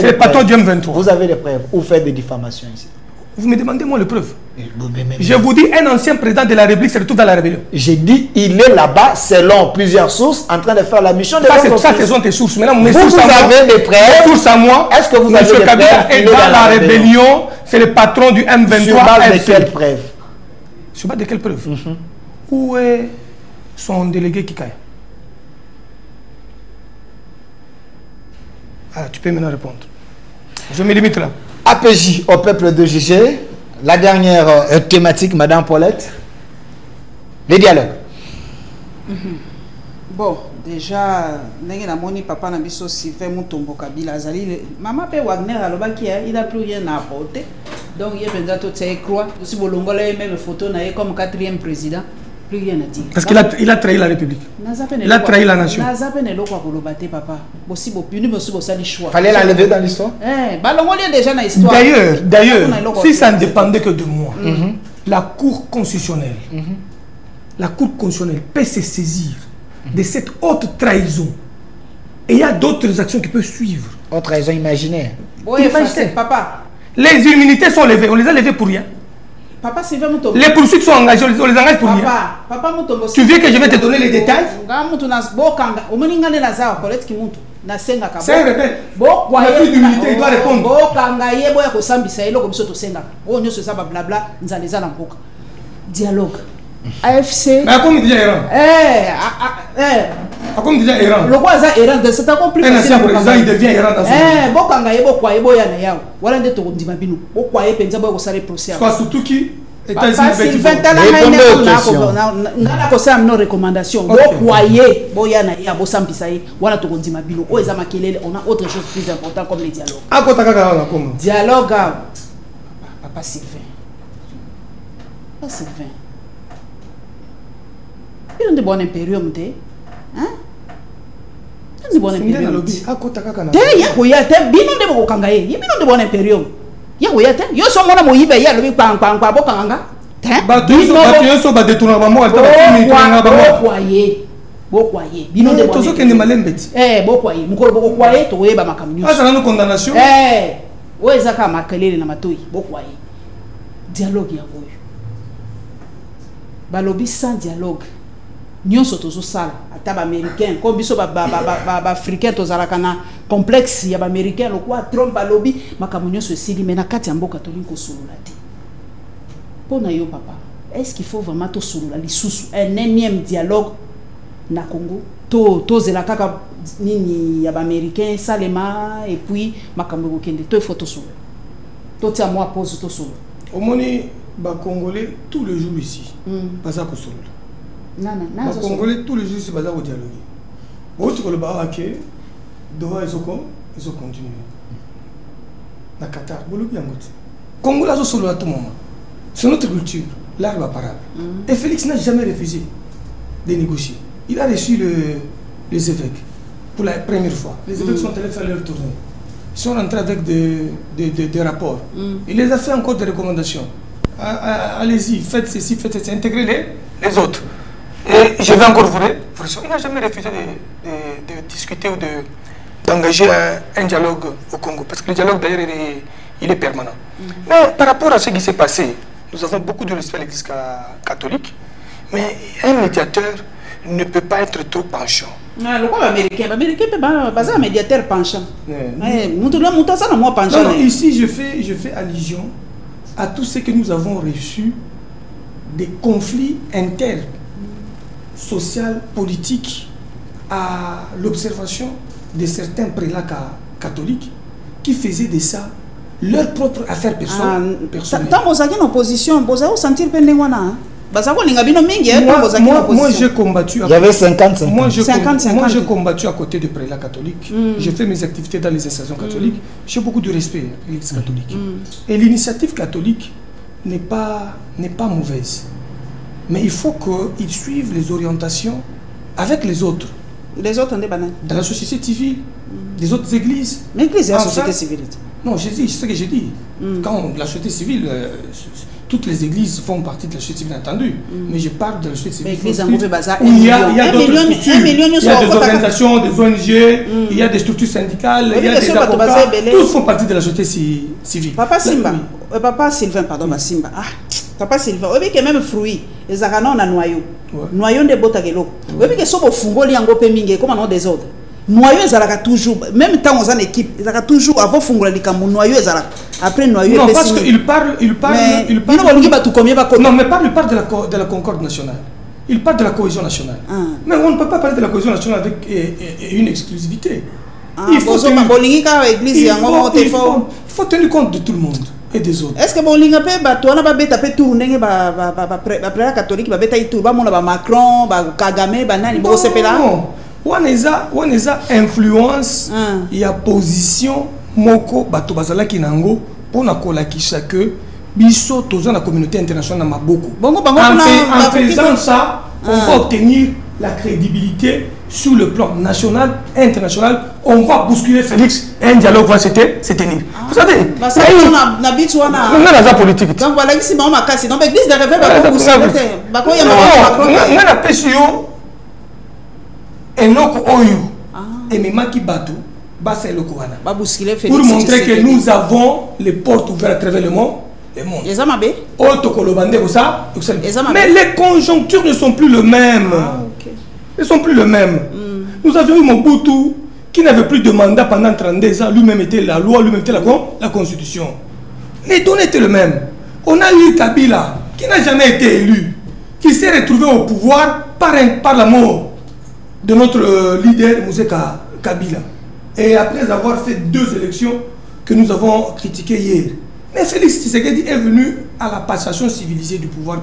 C'est le patron du M23. Vous avez des preuves. Vous faites des diffamations ici. Vous me demandez moi les preuves. Je vous dis, un ancien président de la République se retrouve dans la rébellion. J'ai dit, il est là-bas, selon plusieurs sources, en train de faire la mission de ça, ce sont tes sources. Maintenant, vous avez des preuves. Sources à moi. Est-ce que vous avez des preuves? est dans la rébellion. C'est le patron du M23. Sur base de quelles preuves? Sur base de quelles preuves? Où est son délégué Kikaya? Alors, tu peux maintenant répondre. Je me limite là. APJ au peuple de juger. La dernière thématique, Madame Paulette. Les dialogues. Bon, déjà, papa n'a biso Sylvain Mutombo Kabila Azali. Maman pe Wagner il n'a plus rien à apporter. Donc il y a besoin de se croire. Si vous l'ongolais même photo comme 4e président, plus rien à dire. Parce qu'il a trahi la République. Il a trahi la nation. Fallait l'enlever dans l'histoire. D'ailleurs, si ça ne dépendait que de moi, la Cour constitutionnelle, peut se saisir de cette haute trahison. Et il y a d'autres actions qui peuvent suivre. Haute trahison imaginaire. Papa. Les immunités sont levées, on les a levées pour rien. Papa, Mutombo. Les poursuites sont engagées, on les engage pour rien. Papa Mutombo. Tu veux que je vais te donner les détails? C'est un rebelle. Il n'a plus d'immunité, il doit répondre. Dialogue. AFC. Mais comme déjà Iran. Comme déjà Iran. Le roi Iran, c'est encore plus facile. Un ancien président, il devient Iran dans son surtout qui recommandation. On a autre chose plus important comme les dialogues. Dialogue. Papa Sylvain. Papa Sylvain. Il y a un bon impérium. Hein? Il y a un bon impérium. Il y a un bon impérium. Il y a un bon impérium. Balobi sans dialogue. Nyon sotozo sala ata ba américain comme biso ba africain tozalaka na complexe ya ba américain lo kwa Trump balobi makamunyo so sili mena kati ya mboka toli ko sulula te. Pona yo papa, est-ce qu'il faut vraiment to sulula lisusu un énième dialogue na Congo to zela kaka nini ya ba américain salema et puis makambo kende to faut to sulula. To tia moi pose to sulula. Omoni ba congolais tous les jours ici. Pas ça ko sulula. Non, non, Les Congolais, tous les jours, se basent au dialogue. Autre que le Barak, Doha, ils ont continué. Dans Qatar, Bolobi Angote. Congo, là, solo à tout moment. C'est notre culture, l'art va parler. Et Félix n'a jamais refusé de négocier. Il a reçu les évêques pour la première fois. Les évêques sont allés faire leur tournée. Ils sont rentrés avec des rapports. Il les a fait encore des recommandations. Allez-y, faites ceci, intégrez les autres. Et je vais encore vous dire, il n'a jamais refusé de discuter ou d'engager un dialogue au Congo. Parce que le dialogue, d'ailleurs, il est permanent. Mais par rapport à ce qui s'est passé, nous avons beaucoup de respect à l'Église catholique. Mais un médiateur ne peut pas être trop penchant. Le américain peut un médiateur penchant. Non, ici, je fais allusion à tout ce que nous avons reçu des conflits internes, sociaux, politiques, à l'observation de certains prélats catholiques qui faisaient de ça leur propre affaire personnelle. Tant vous avez une opposition, vous allez sentir que moi j'ai combattu. Il y avait 50-50. Moi j'ai combattu à côté des prélats catholiques. J'ai fait mes activités dans les institutions catholiques. J'ai beaucoup de respect à l'Église catholique. Et l'initiative catholique n'est pas mauvaise. Mais il faut qu'ils suivent les orientations avec les autres. Les autres, dans la société civile, des autres églises. Mais l'église est la société civile. Non, je dis ce que j'ai dit. Quand la société civile, toutes les églises font partie de la société civile, entendu. Mais je parle de la société civile. Il y a d'autres structures. Il y a des organisations, des ONG, il y a des structures syndicales, il y a des avocats. Tous font partie de la société civile. Papa Simba, Papa Sylvain, pardon, Simba. Papa Sylvain, vous avez que même fruits, les aranons en noyau. Noyau de botagelo. Vous avez que sobo fungo li ango peminge, comme un des autres. Noyau ezalaka toujours, même temps aux en équipe, ezalaka toujours avant fungo li kamu noyau ezalaka. Après noyau. Non, parce qu'il parle. Non, mais il parle de la concorde nationale. Il parle de la cohésion nationale. Mais on ne peut pas parler de la cohésion nationale avec une exclusivité. Il faut tenir compte de tout le monde et des autres. Est-ce que bon linga pe ba to na ba beta pe tour ndenge ba catholique ba beta tour ba mona ba Macron ba Kagame ba nani bo sepela? Non. Waneza influence ya position moko bato bazala kinango pona kolakisa que biso toza na communauté internationale na maboko. En faisant ça, on va obtenir la crédibilité sur le plan national, international. On va bousculer Félix et un dialogue va se tenir. Vous savez, c'est la politique. Donc voilà, ici, on m'a cassé. Donc l'église de réveil va bousculer. Pour montrer que nous avons les portes ouvertes à travers le monde. Mais les conjonctures ne sont plus les mêmes. Ils ne sont plus les mêmes. Nous avions eu Mobutu qui n'avait plus de mandat pendant 32 ans. Lui-même était la loi, lui-même était la constitution. Les données étaient les mêmes. On a eu Kabila qui n'a jamais été élu, qui s'est retrouvé au pouvoir par la mort de notre leader Moussé Kabila. Et après avoir fait 2 élections que nous avons critiquées hier. Mais Félix Tshisekedi est venu à la passation civilisée du pouvoir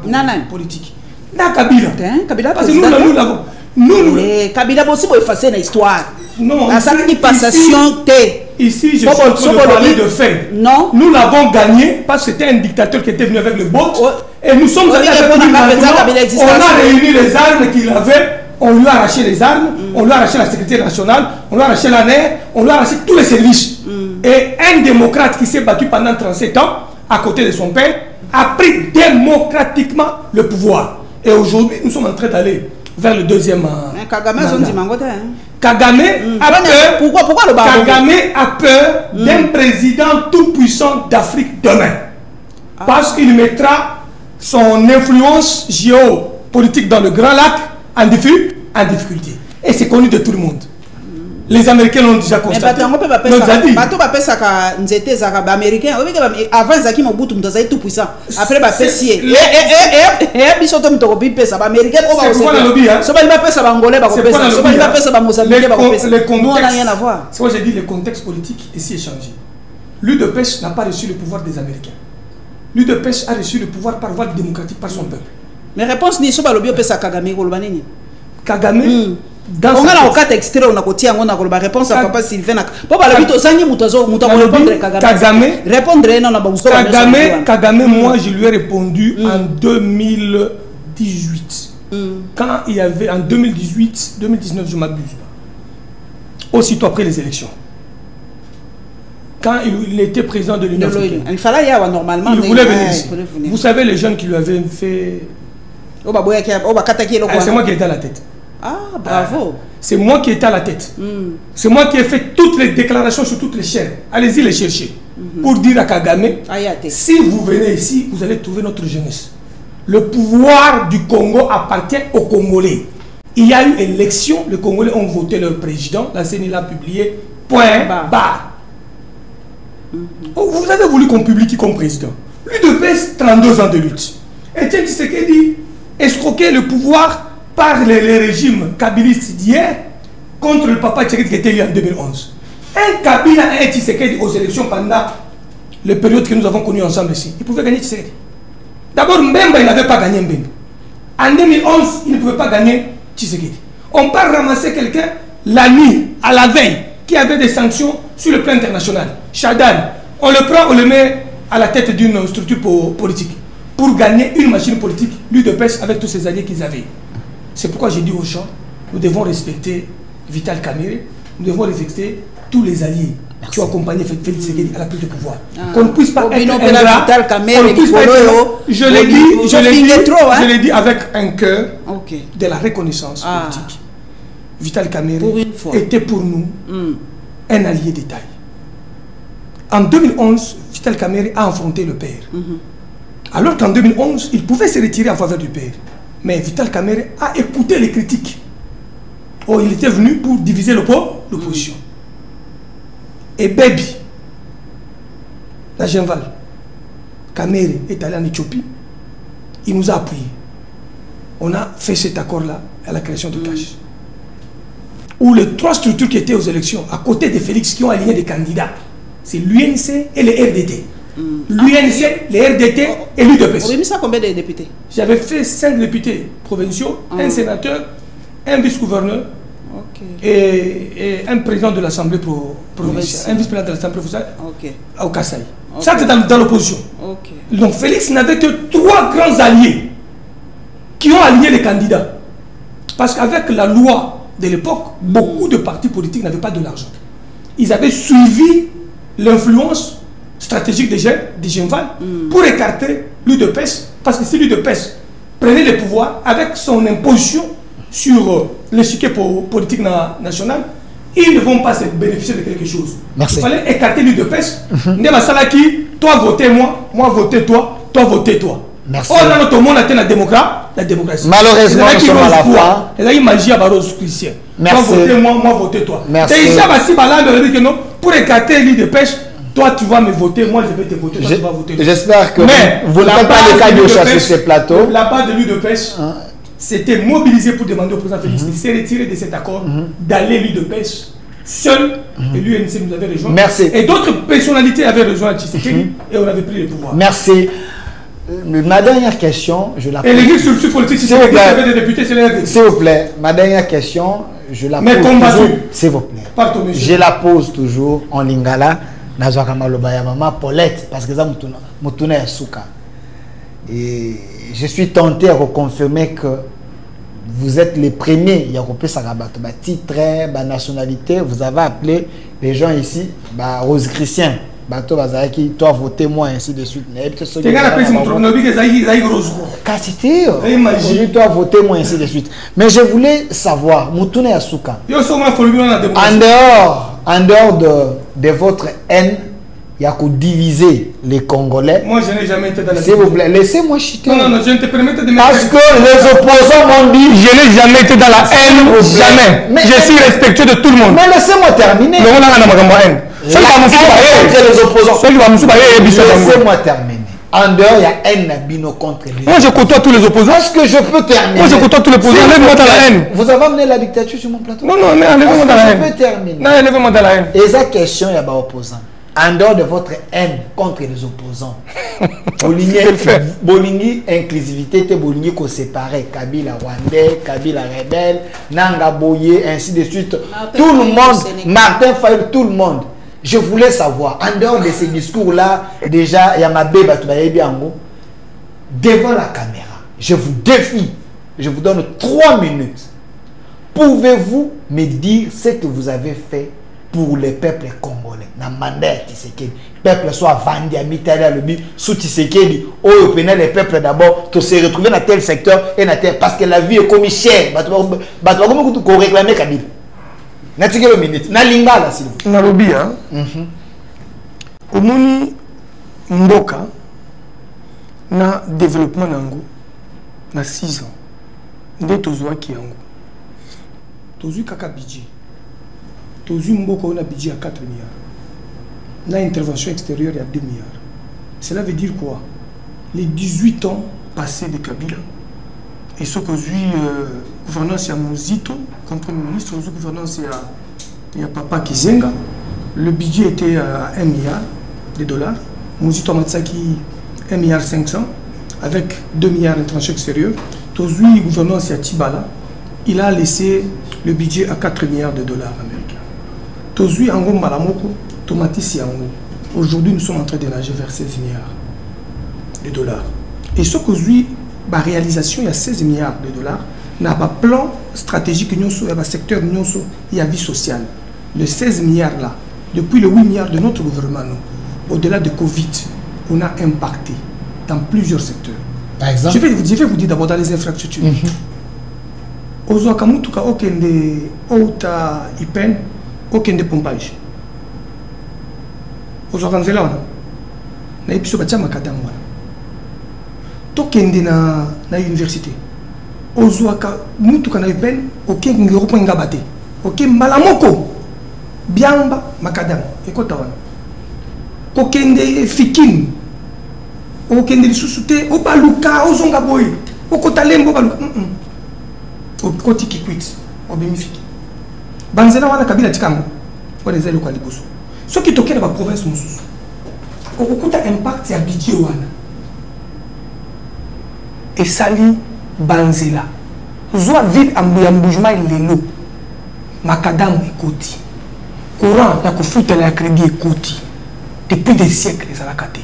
politique. Dans Kabila. Parce que nous l'avons. Kabila aussi pour effacer l'histoire. Non, la passation ici, je suis en train de parler de fait. Non. Nous l'avons gagné parce que c'était un dictateur qui était venu avec le bot. Et nous sommes allés avec lui maintenant. On a réuni les armes qu'il avait. On lui a arraché les armes, on lui a arraché la sécurité nationale, on lui a arraché la nerf, on lui a arraché tous les services. Et un démocrate qui s'est battu pendant 37 ans, à côté de son père, a pris démocratiquement le pouvoir. Et aujourd'hui, nous sommes en train d'aller vers le deuxième Kagame a peur. Pourquoi le Kagame a peur d'un président tout puissant d'Afrique demain. Parce qu'il mettra son influence géopolitique dans le Grand Lac en difficulté. Et c'est connu de tout le monde. Les Américains l'ont déjà constaté. Avant Zaki Mobutu est tout puissant. Après c'est quoi j'ai dit, le contexte politique ici est changé. L'UDPS n'a pas reçu le pouvoir des Américains. L'UDPS a reçu le pouvoir par voie démocratique par son peuple. Mais réponse ni so ba lobi opesa Kagame ko lobanini. Kagame dans on a la carte extrait on a côté on a la réponse à papa Sylvain. Bon ba lobi to zangi mutazo répondre Kagame. Répondre non na ba Kagame moi je lui ai répondu en 2018. Quand il y avait en 2018, 2019 je m'abuse. Aussitôt après les élections. Quand il était président de l'Union africaine. Il fallait y avoir normalement. Il voulait venir ici. Vous savez les jeunes qui lui avaient fait. C'est moi qui étais à la tête. Ah, bravo. C'est moi qui étais à la tête. C'est moi qui ai fait toutes les déclarations sur toutes les chaînes. Allez-y les chercher. Pour dire à Kagame, si vous venez ici, vous allez trouver notre jeunesse. Le pouvoir du Congo appartient aux Congolais. Il y a eu élection, les Congolais ont voté leur président, la CENI l'a publié, point barre. Vous avez voulu qu'on publie qui comme président. L'UDPS, 32 ans de lutte. Etienne Tshisekedi escroquait le pouvoir par les régimes kabylistes d'hier contre le papa Tshisekedi qui était élu en 2011. Un Kabila, un Tshisekedi aux élections pendant les périodes que nous avons connues ensemble ici, il pouvait gagner Tshisekedi. D'abord, Mbemba, il n'avait pas gagné Mbemba. En 2011, il ne pouvait pas gagner Tshisekedi. On part ramasser quelqu'un la nuit, à la veille, qui avait des sanctions sur le plan international. Chadan, on le prend, on le met à la tête d'une structure politique pour gagner une machine politique, l'UDPS, avec tous ces alliés qu'ils avaient. C'est pourquoi j'ai dit aux gens, nous devons respecter Vital Kamerhe, nous devons respecter tous les alliés qui ont accompagné Félix Tshisekedi à la prise de pouvoir. Qu'on ne puisse pas être ingrat, je l'ai dit avec un cœur de la reconnaissance politique. Vital Kamerhe était pour nous un allié de taille. En 2011, Vital Kamerhe a affronté le père. Alors qu'en 2011, il pouvait se retirer en faveur du père. Mais Vital Kamerhe a écouté les critiques. Oh, il était venu pour diviser l'opposition. Et Baby, la Genval, Kamerhe est allé en Éthiopie. Il nous a appuyés. On a fait cet accord-là à la création de CASH. Où les trois structures qui étaient aux élections, à côté de Félix, qui ont aligné des candidats, c'est l'UNC et les RDT. L'UNC, les RDT et l'UDPS. Vous avez mis ça combien de députés? J'avais fait 5 députés provinciaux, un sénateur, un vice-gouverneur et un président de l'Assemblée provinciale, un vice-président de l'Assemblée provinciale au Kassai. Ça, c'est dans l'opposition. Donc Félix n'avait que 3 grands alliés qui ont aligné les candidats. Parce qu'avec la loi de l'époque, beaucoup de partis politiques n'avaient pas de l'argent. Ils avaient suivi l'influence stratégique des Genval pour écarter l'UDPS, parce que si l'UDPS prenait le pouvoir avec son imposition sur l'échiquier politique national, ils ne vont pas se bénéficier de quelque chose. Merci. Il fallait écarter l'UDPS. Toi votez moi, moi votez toi, toi votez toi. Merci. Oh non, tout le monde a la démocratie. Malheureusement, nous sommes à la fin. Et là, il magie à Barros Christian. Merci. Toi votez moi, moi votez toi. Merci. Déjà, que non, pour écarter l'UDPS, toi tu vas me voter, moi je vais te voter, toi tu vas voter. J'espère que vous ne faites pas le cas de chasser ce plateau. La base de l'UDPS s'était mobilisée pour demander au président Félix de se retirer de cet accord, d'aller l'UDPS seul, et l'UNC nous avait rejoint. Merci. Et d'autres personnalités avaient rejoint Tshisekedi et on avait pris le pouvoir. Merci. Ma dernière question, je la pose. Et les structures politiques, s'il avait des députés, c'est les... S'il vous plaît, ma dernière question, je la pose toujours. S'il vous plaît. Pardon, monsieur. Je la pose toujours en lingala. Nazwaka maloba ya maman Paulette parce que ça mutuna ya suka. Et je suis tenté à reconfirmer que vous êtes les premiers il y a titre, nationalité, vous avez appelé les gens ici Rose Christian bato bazaki toi votez moi ainsi de suite. Toi votez moi ainsi de suite. Mais je voulais savoir mutuna ya suka. En dehors de votre haine, il y a qu'à diviser les Congolais. Moi, je n'ai jamais été dans la... S'il vous plaît, laissez-moi chuter. Non, je ne te permets de... Parce que les opposants m'ont dit... Je n'ai jamais été dans la haine, jamais. Mais je suis respectueux de tout le monde. Mais laissez-moi terminer. Laissez-moi terminer. En dehors, il y a haine bino contre les... Moi, je côtoie tous les opposants. Est-ce que je peux terminer? Moi, je côtoie tous les opposants. Enlève-moi dans la haine. Vous avez amené la dictature sur mon plateau? Non, mais enlève-moi dans la haine. Je peux terminer. Non, enlève-moi dans la haine. Et ça, question, il y a des opposants. en dehors de votre haine contre les opposants, Bolingi inclusivité, te Bolingi qu'on séparait, Kabila Rwandais, Kabila rebelle, Nanga Boye, ainsi de suite. Tout le monde, Martin Fayulu, tout le monde. Je voulais savoir, en dehors de ces discours-là, déjà, il y a ma bébé, devant la caméra, je vous défie, je vous donne 3 minutes. Pouvez-vous me dire ce que vous avez fait pour les peuples congolais? Le peuple soit vendu à Mitali à l'Obi, sous Tshisekedi, ou les peuples d'abord, tous se retrouver dans tel secteur et dans tel, parce que la vie est comme chère. Comment réclamer Kabila? Natique le minute. Na lingala s'il vous plaît. Na lobby hein. Omoni mboka na développement nango na 6 ans. Nde tozwa ki yango. Tozwi kaka budget. Tozwi mboka on a budget à 4 milliards. La intervention extérieure il y a 2 milliards. Cela veut dire quoi? Les 18 ans passés de Kabila et ce que gouvernance à Muzito comme premier ministre, la gouvernance il y a Papa Kizenga, le budget était à 1 milliard de dollars. Muzito Matsaki 1 milliard 500 avec 2 milliards d'intervention extérieure. Tozui gouvernance à Tibala, il a laissé le budget à 4 milliards de dollars américains. Tozui Ango Malamoko, Tomatisi Ango. Aujourd'hui, nous sommes en train de nager vers 16 milliards de dollars. Et ce que la réalisation, il y a 16 milliards de dollars. Il y a un plan stratégique, il y a un secteur, il y a vie sociale. Les 16 milliards là, depuis les 8 milliards de notre gouvernement, au-delà de Covid, on a impacté dans plusieurs secteurs. Par exemple, je vais vous dire d'abord dans les infrastructures. Ozo Kamutuka, aucun de Ota Ipen, aucun de pompage. Ozo Kanzela, na episo batia makadam wana. Tokende na université. Ozo Kamutuka na Ipen, aucun ngiro ko ngabate. Aucun malamoko. Biamba makadam. Ekota wana. Kokende fikin. Okende lisusu obaluka ozonga boy. Okota lembo baluka. Okoti kikwit. Obimifiki. Banzela wana Kabila tikango. Wana ezali ko liboso. Ce qui toke na ba province mususu. Okukuta impact ya budget wana. Esali Banzela. Zwa ville ambujuma lelo. Makadamu ekoti. Courant ya kofuta la crédit ekoti. Depuis des siècles les alakate.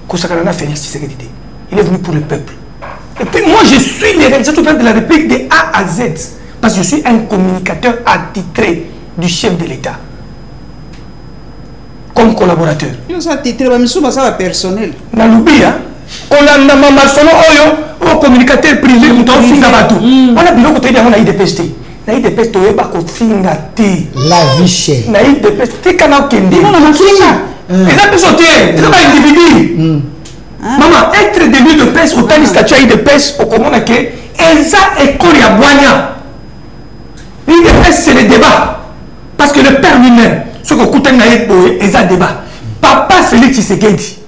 Kosakarana Félix Tshisekedi. Il est venu pour le peuple. Et puis moi je suis le réalisateur de la République de A à Z. Parce que je suis un communicateur attitré du chef de l'État. Comme collaborateur. Yo ça attitré ba misu ba ça personnel. Na lubia, on a na mama solo oyo, o communicateur privé muto finga batu. On a biloko te na IDPST. Na IDPST to ba ko finga te. La vie chère. Na IDPST te kana kende. On a finga. Et là, c'est un individu. Maman, être début de pêche, autant de statuts de pêche, au commun, que Elsa et Koria Boigna. L'idée de pêche, c'est le débat. Parce que le père lui-même, ce que Koutan Naïe, Elsa débat. Papa Félix Tshisekedi,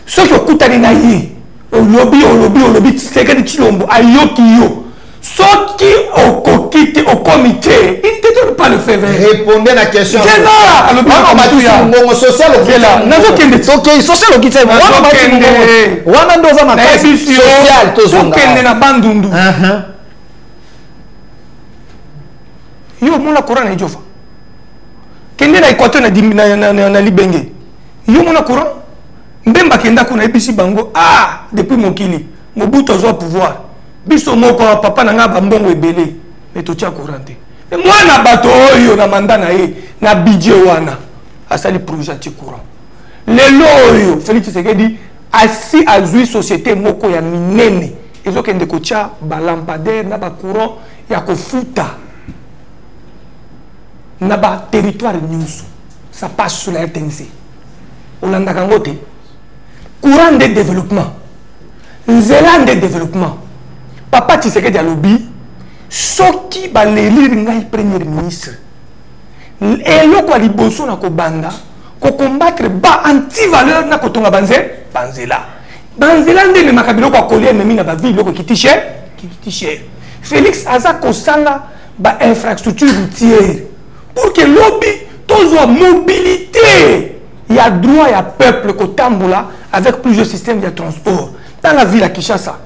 ce que Koutan Naïe, au lobby, Tshisekedi Chilombo, à Yokiyo. Ceux qui ont quitté au comité, ils ne te donnent pas le fait vert. Répondez à la question. C'est là. On m'a dit que social au là. Ok, social au social. On a dans un social. Social. Na bandundu. Yo mona courant na Jofa. Kende na Équateur na Libenge. Yo mona courant. Mbemba kenda kuna ebisi bango. Ah, depuis Mokili. Mobutu azwa pouvoir. Biso moko papa na nga bambongo ebele mais to tia courante et moi na bato oyo na mandana na budget wana asali projet ti courant lelo oyo Félix Tshisekedi asi azui société moko ya minene ezokende ko tia ba lampadaire na ba courant ya kofuta na ba territoire nyusu ça passe sur la RTNC olanda kangote courant de développement nzela de développement. Papa Tshisekedi a lobby, ce qui va l'élire ngai premier ministre. Et le quoi liboso na ko banda, ko combattre ba anti-valeur na ko tonga Banzela. Banzela ndenge makabilo ko kolia memi na ba ville ko kiti cher. Félix aza ko sanga ba infrastructure routière pour que lobby tozo mobilité Il y a droit, il y a peuple qui tamboula avec plusieurs systèmes de transport. Dans la ville à Kinshasa,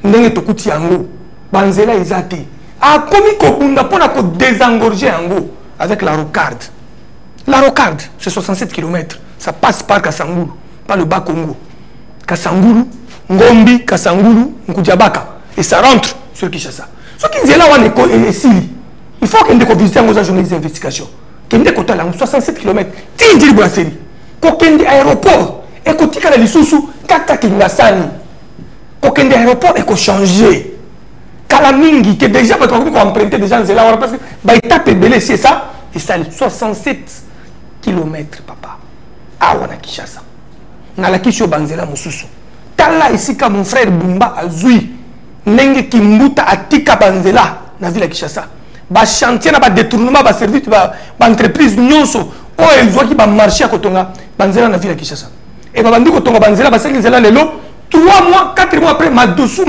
ndenge tokuti yango, banzela ezate. A komi ko bunda pona ko désengorger yango avec la rocarde. La rocarde, c'est 67 km. Ça passe par Kasangulu, par le bas Congo. Kasangulu, Ngombi, Kasangulu, Nkudjabaka. Et ça rentre sur Kinshasa. Ce qui est là, il faut qu'on visite aux journalistes d'investigation. Qu'on ait 67 km. Tindiri Brasserie. Qu'on ait aéroport. Et qu'on ait les sous-sous. Kata Kingasani. Qu'on ait aéroport et qu'on change. Kalamingi, qui est déjà, parce qu'on a emprunté déjà là, parce que, bah, il tape belé, c'est ça. Et ça, 67 km, papa. Ah, on a Kinshasa. On a la Kisho Banzela Moussousou. Tala ici, comme mon frère Bumba Azoui. Nenge Kimbuta Atika Banzela, na ville à Kinshasa. Ba chantier na ba détournement ba service ba entreprise nyonso. Oh ils voient qui ba marché à Kotonga, Banzela na ville à Kinshasa. Et ba bandi Kotonga Banzela ba seki Nzela lelo 3 mois, 4 mois après madoussou.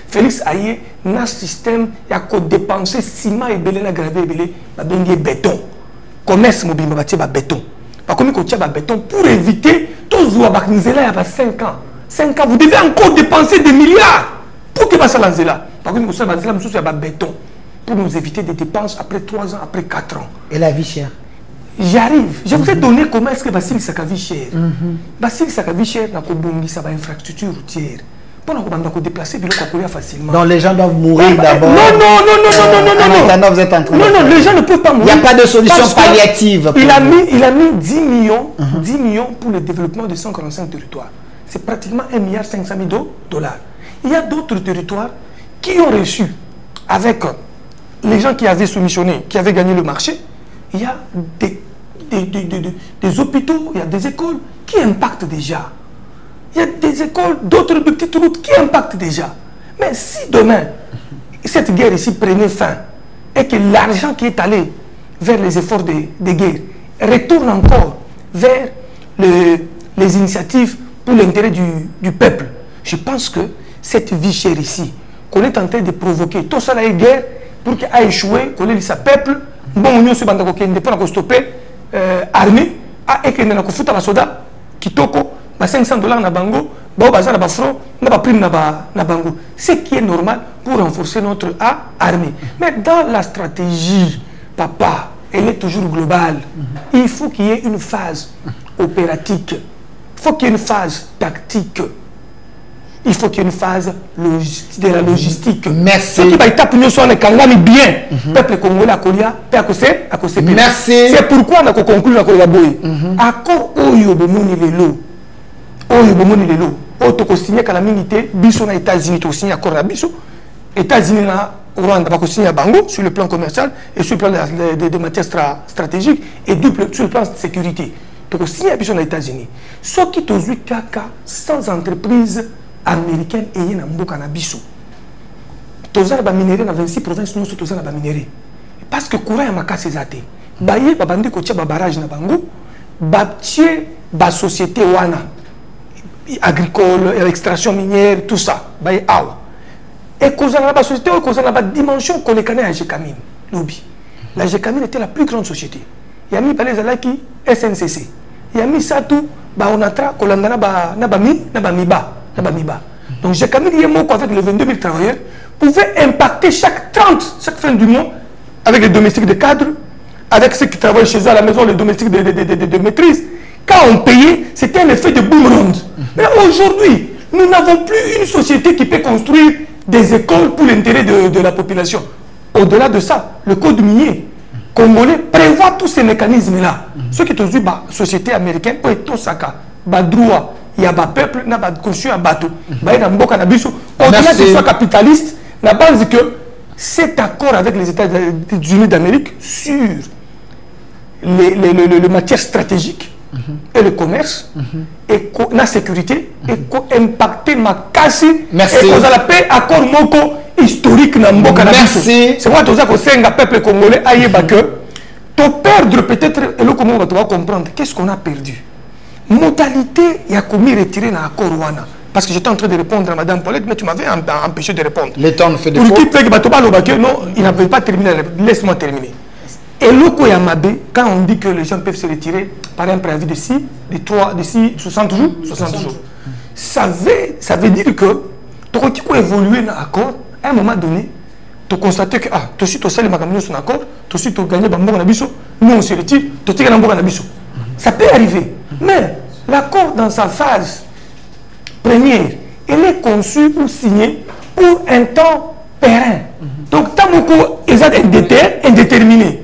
Félix Aye na système ya ko dépenser ciment et belé na gravé belé ba bengi béton. Commerce mobile ba tie ba béton. Ba komi ko tie ba béton pour éviter tous ba Nzela ya ba 5 ans. 5 ans vous devez encore dépenser des milliards. Pour que ça lance là, par contre, nous avons béton pour nous éviter des dépenses après 3 ans, après 4 ans. Et la vie chère. J'y arrive. Je vous ai donné comment est-ce que Basile Sakavi cher. Basile Sakavi cher, n'a pas bon ça va infrastructure routière. Pour nous déplacer, il faut facilement. Donc les gens doivent mourir d'abord. Non. Maintenant vous êtes en train de non, les gens ne peuvent pas mourir. Il n'y a pas de solution palliative. Il a mis 10 millions pour le développement de 145 territoires. C'est pratiquement 1,5 milliard $. Il y a d'autres territoires qui ont reçu, avec les gens qui avaient soumissionné, qui avaient gagné le marché, il y a des hôpitaux, il y a des écoles qui impactent déjà. Il y a des écoles, d'autres petites routes qui impactent déjà. Mais si demain, cette guerre ici prenait fin, et que l'argent qui est allé vers les efforts de guerre retourne encore vers les initiatives pour l'intérêt du peuple, je pense que cette vie chère ici, qu'on est en train de provoquer, tout ça la guerre pour qu'il a échoué, qu'on ait sa peuple, bon, nous sommes en train de stopper l'armée, et qu'on a fait un soldat qui toque $500 na bango, bazar na front, na prime na bango. Ce qui est normal pour renforcer notre armée. Mais dans la stratégie, papa, elle est toujours globale. Il faut qu'il y ait une phase opératique. Il faut qu'il y ait une phase tactique. Il faut qu'il y ait une phase de la logistique. Merci. Ce qui va être bien. Peuple congolais à côté. Merci. C'est pourquoi on a conclu la Koyaboy. Accord Oyo Bomoni Lelo. Oyo Bomoni Lelo. Oyo to signé à la minité. Biso na États-Unis to signé accord na Biso. États-Unis na Rwanda va signer à Bango sur le plan commercial et sur le plan des matières stratégiques et sur le plan de sécurité. To signé à Biso na États-Unis. Ce qui to zui kaka sans entreprise américaine et y a un cannabis. Tous les minéraux dans 26 provinces, nous sommes tous les minéraux. Parce que le courant est macassé. Baye babandi ko tia barrage na bango, baptier ba société wana agricole, extraction minière, tout ça. Baye awa. Et cause na ba société, cause na ba dimension qu'on les connaît à Gécamine. Lobby. La Gécamine était la plus grande société. Il y a mis balé zalaki SNCC. Il y a mis ça tout ba onatra kolandana ba na ba miba. Donc j'ai quand même avec les 22 000 travailleurs pouvait impacter chaque fin du mois avec les domestiques de cadre, avec ceux qui travaillent chez eux à la maison, les domestiques de maîtrise. Quand on payait, c'était un effet de boomerang. Mais aujourd'hui, nous n'avons plus une société qui peut construire des écoles pour l'intérêt de la population. Au-delà de ça, le code minier congolais prévoit tous ces mécanismes-là. Ceux qui ont eu la société américaine, pour être Tosaka, Badroua, il y a un peuple, il y a un construit un bateau. Au-delà de soit capitaliste, la base que cet accord avec les États-Unis d'Amérique sur les matières stratégiques et le commerce et la sécurité et impacter ma casse et cause la paix accord moko historique na mboka na biso. C'est moi toza ko senga peuple congolais ayeba que to perdre peut-être et le comment on va comprendre qu'est-ce qu'on a perdu. Modalité, il y a commis retirer dans l'accord Rwanda. Parce que j'étais en train de répondre à Mme Paulette, mais tu m'avais empêché de répondre. Le temps ne fait de faute. Pour qui non, il n'avait pas terminé. Laisse-moi terminer. Et Loko Yamabe, quand on dit que les gens peuvent se retirer par un préavis de 60 jours, 60 jours, ça veut dire que tu peux évoluer dans l'accord, à un moment donné, tu constates que tu as salé son accord, tu as gagné Bambo Nabiso, nous on se retire, tu as gagné Bambo Nabiso. Ça peut arriver. Mais l'accord dans sa phase première, il est conçu ou signé pour un temps périn. Donc, tant que ils sont indéterminés,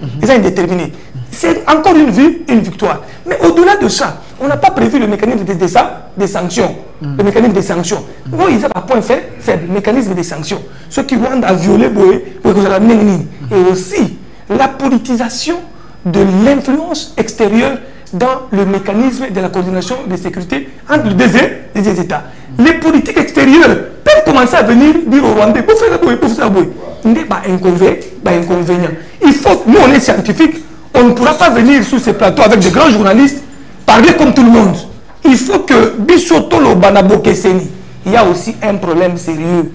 c'est encore une vie, une victoire. Mais au-delà de ça, on n'a pas prévu le mécanisme des sanctions. Le mécanisme des sanctions. Moi, ils ont un point faible, le mécanisme des sanctions. Ceux qui vont à violer, et aussi la politisation de l'influence extérieure dans le mécanisme de la coordination de sécurité entre les deux États. Les politiques extérieures peuvent commencer à venir dire aux Rwandais, pour faire ça, il n'y a pas inconvénient. Il faut, nous on est scientifiques, on ne pourra pas venir sur ces plateaux avec des grands journalistes, parler comme tout le monde. Il faut que Bissotolo Banabo Kesseni, il y a aussi un problème sérieux.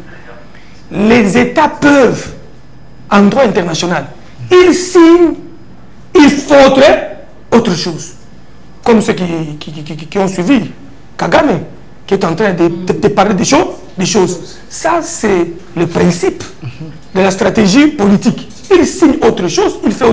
Les États peuvent, en droit international, ils signent, il faudrait autre chose. Comme ceux qui ont suivi Kagame, qui est en train de parler des choses. Ça, c'est le principe de la stratégie politique. Il signe autre chose, il fait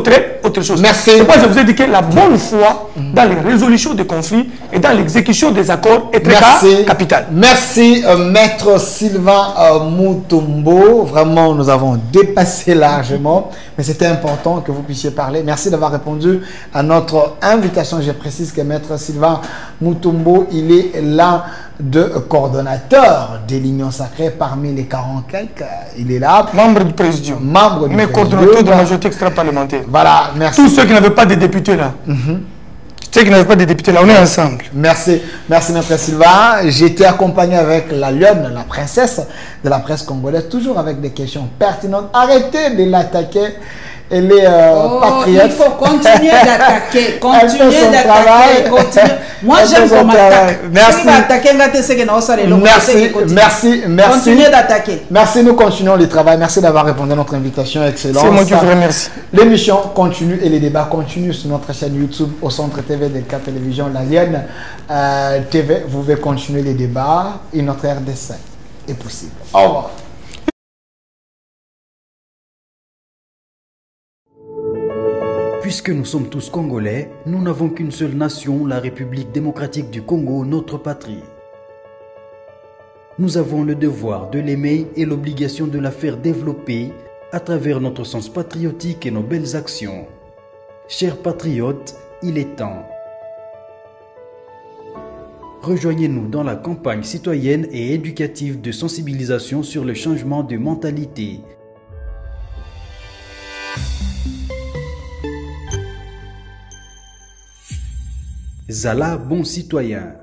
autre chose. Merci. C'est pourquoi je vous ai dit que la bonne foi dans les résolutions des conflits et dans l'exécution des accords est très capitale. Merci, Maître Sylvain Mutombo. Vraiment, nous avons dépassé largement, mais c'était important que vous puissiez parler. Merci d'avoir répondu à notre invitation. Je précise que Maître Sylvain Mutombo, il est l'un de coordonnateur de l'Union Sacrée parmi les 40 quelques. Il est là. Membre du président. Membre du mais coordonnateur de la majorité extra-parlementaire. Voilà, merci. Tous ceux qui n'avaient pas de députés là. Ceux qui n'avaient pas de députés là, on est ensemble. Merci. Merci, Maître Sylvain. J'ai été accompagné avec la lionne, la princesse de la presse congolaise, toujours avec des questions pertinentes. Arrêtez de l'attaquer. Elle est patriote. Il faut continuer d'attaquer. Continuer d'attaquer. Moi, j'aime qu'on attaque. Merci. Merci. Continuez d'attaquer. Merci, nous continuons le travail. Merci d'avoir répondu à notre invitation. Excellent. C'est moi qui vous remercie. L'émission continue et les débats continuent sur notre chaîne YouTube au Centre TV de Cap Télévision La Lienne TV. Vous pouvez continuer les débats et notre RDC est possible. Au revoir. Puisque nous sommes tous Congolais, nous n'avons qu'une seule nation, la République démocratique du Congo, notre patrie. Nous avons le devoir de l'aimer et l'obligation de la faire développer à travers notre sens patriotique et nos belles actions. Chers patriotes, il est temps. Rejoignez-nous dans la campagne citoyenne et éducative de sensibilisation sur le changement de mentalité. Zala, bon citoyen.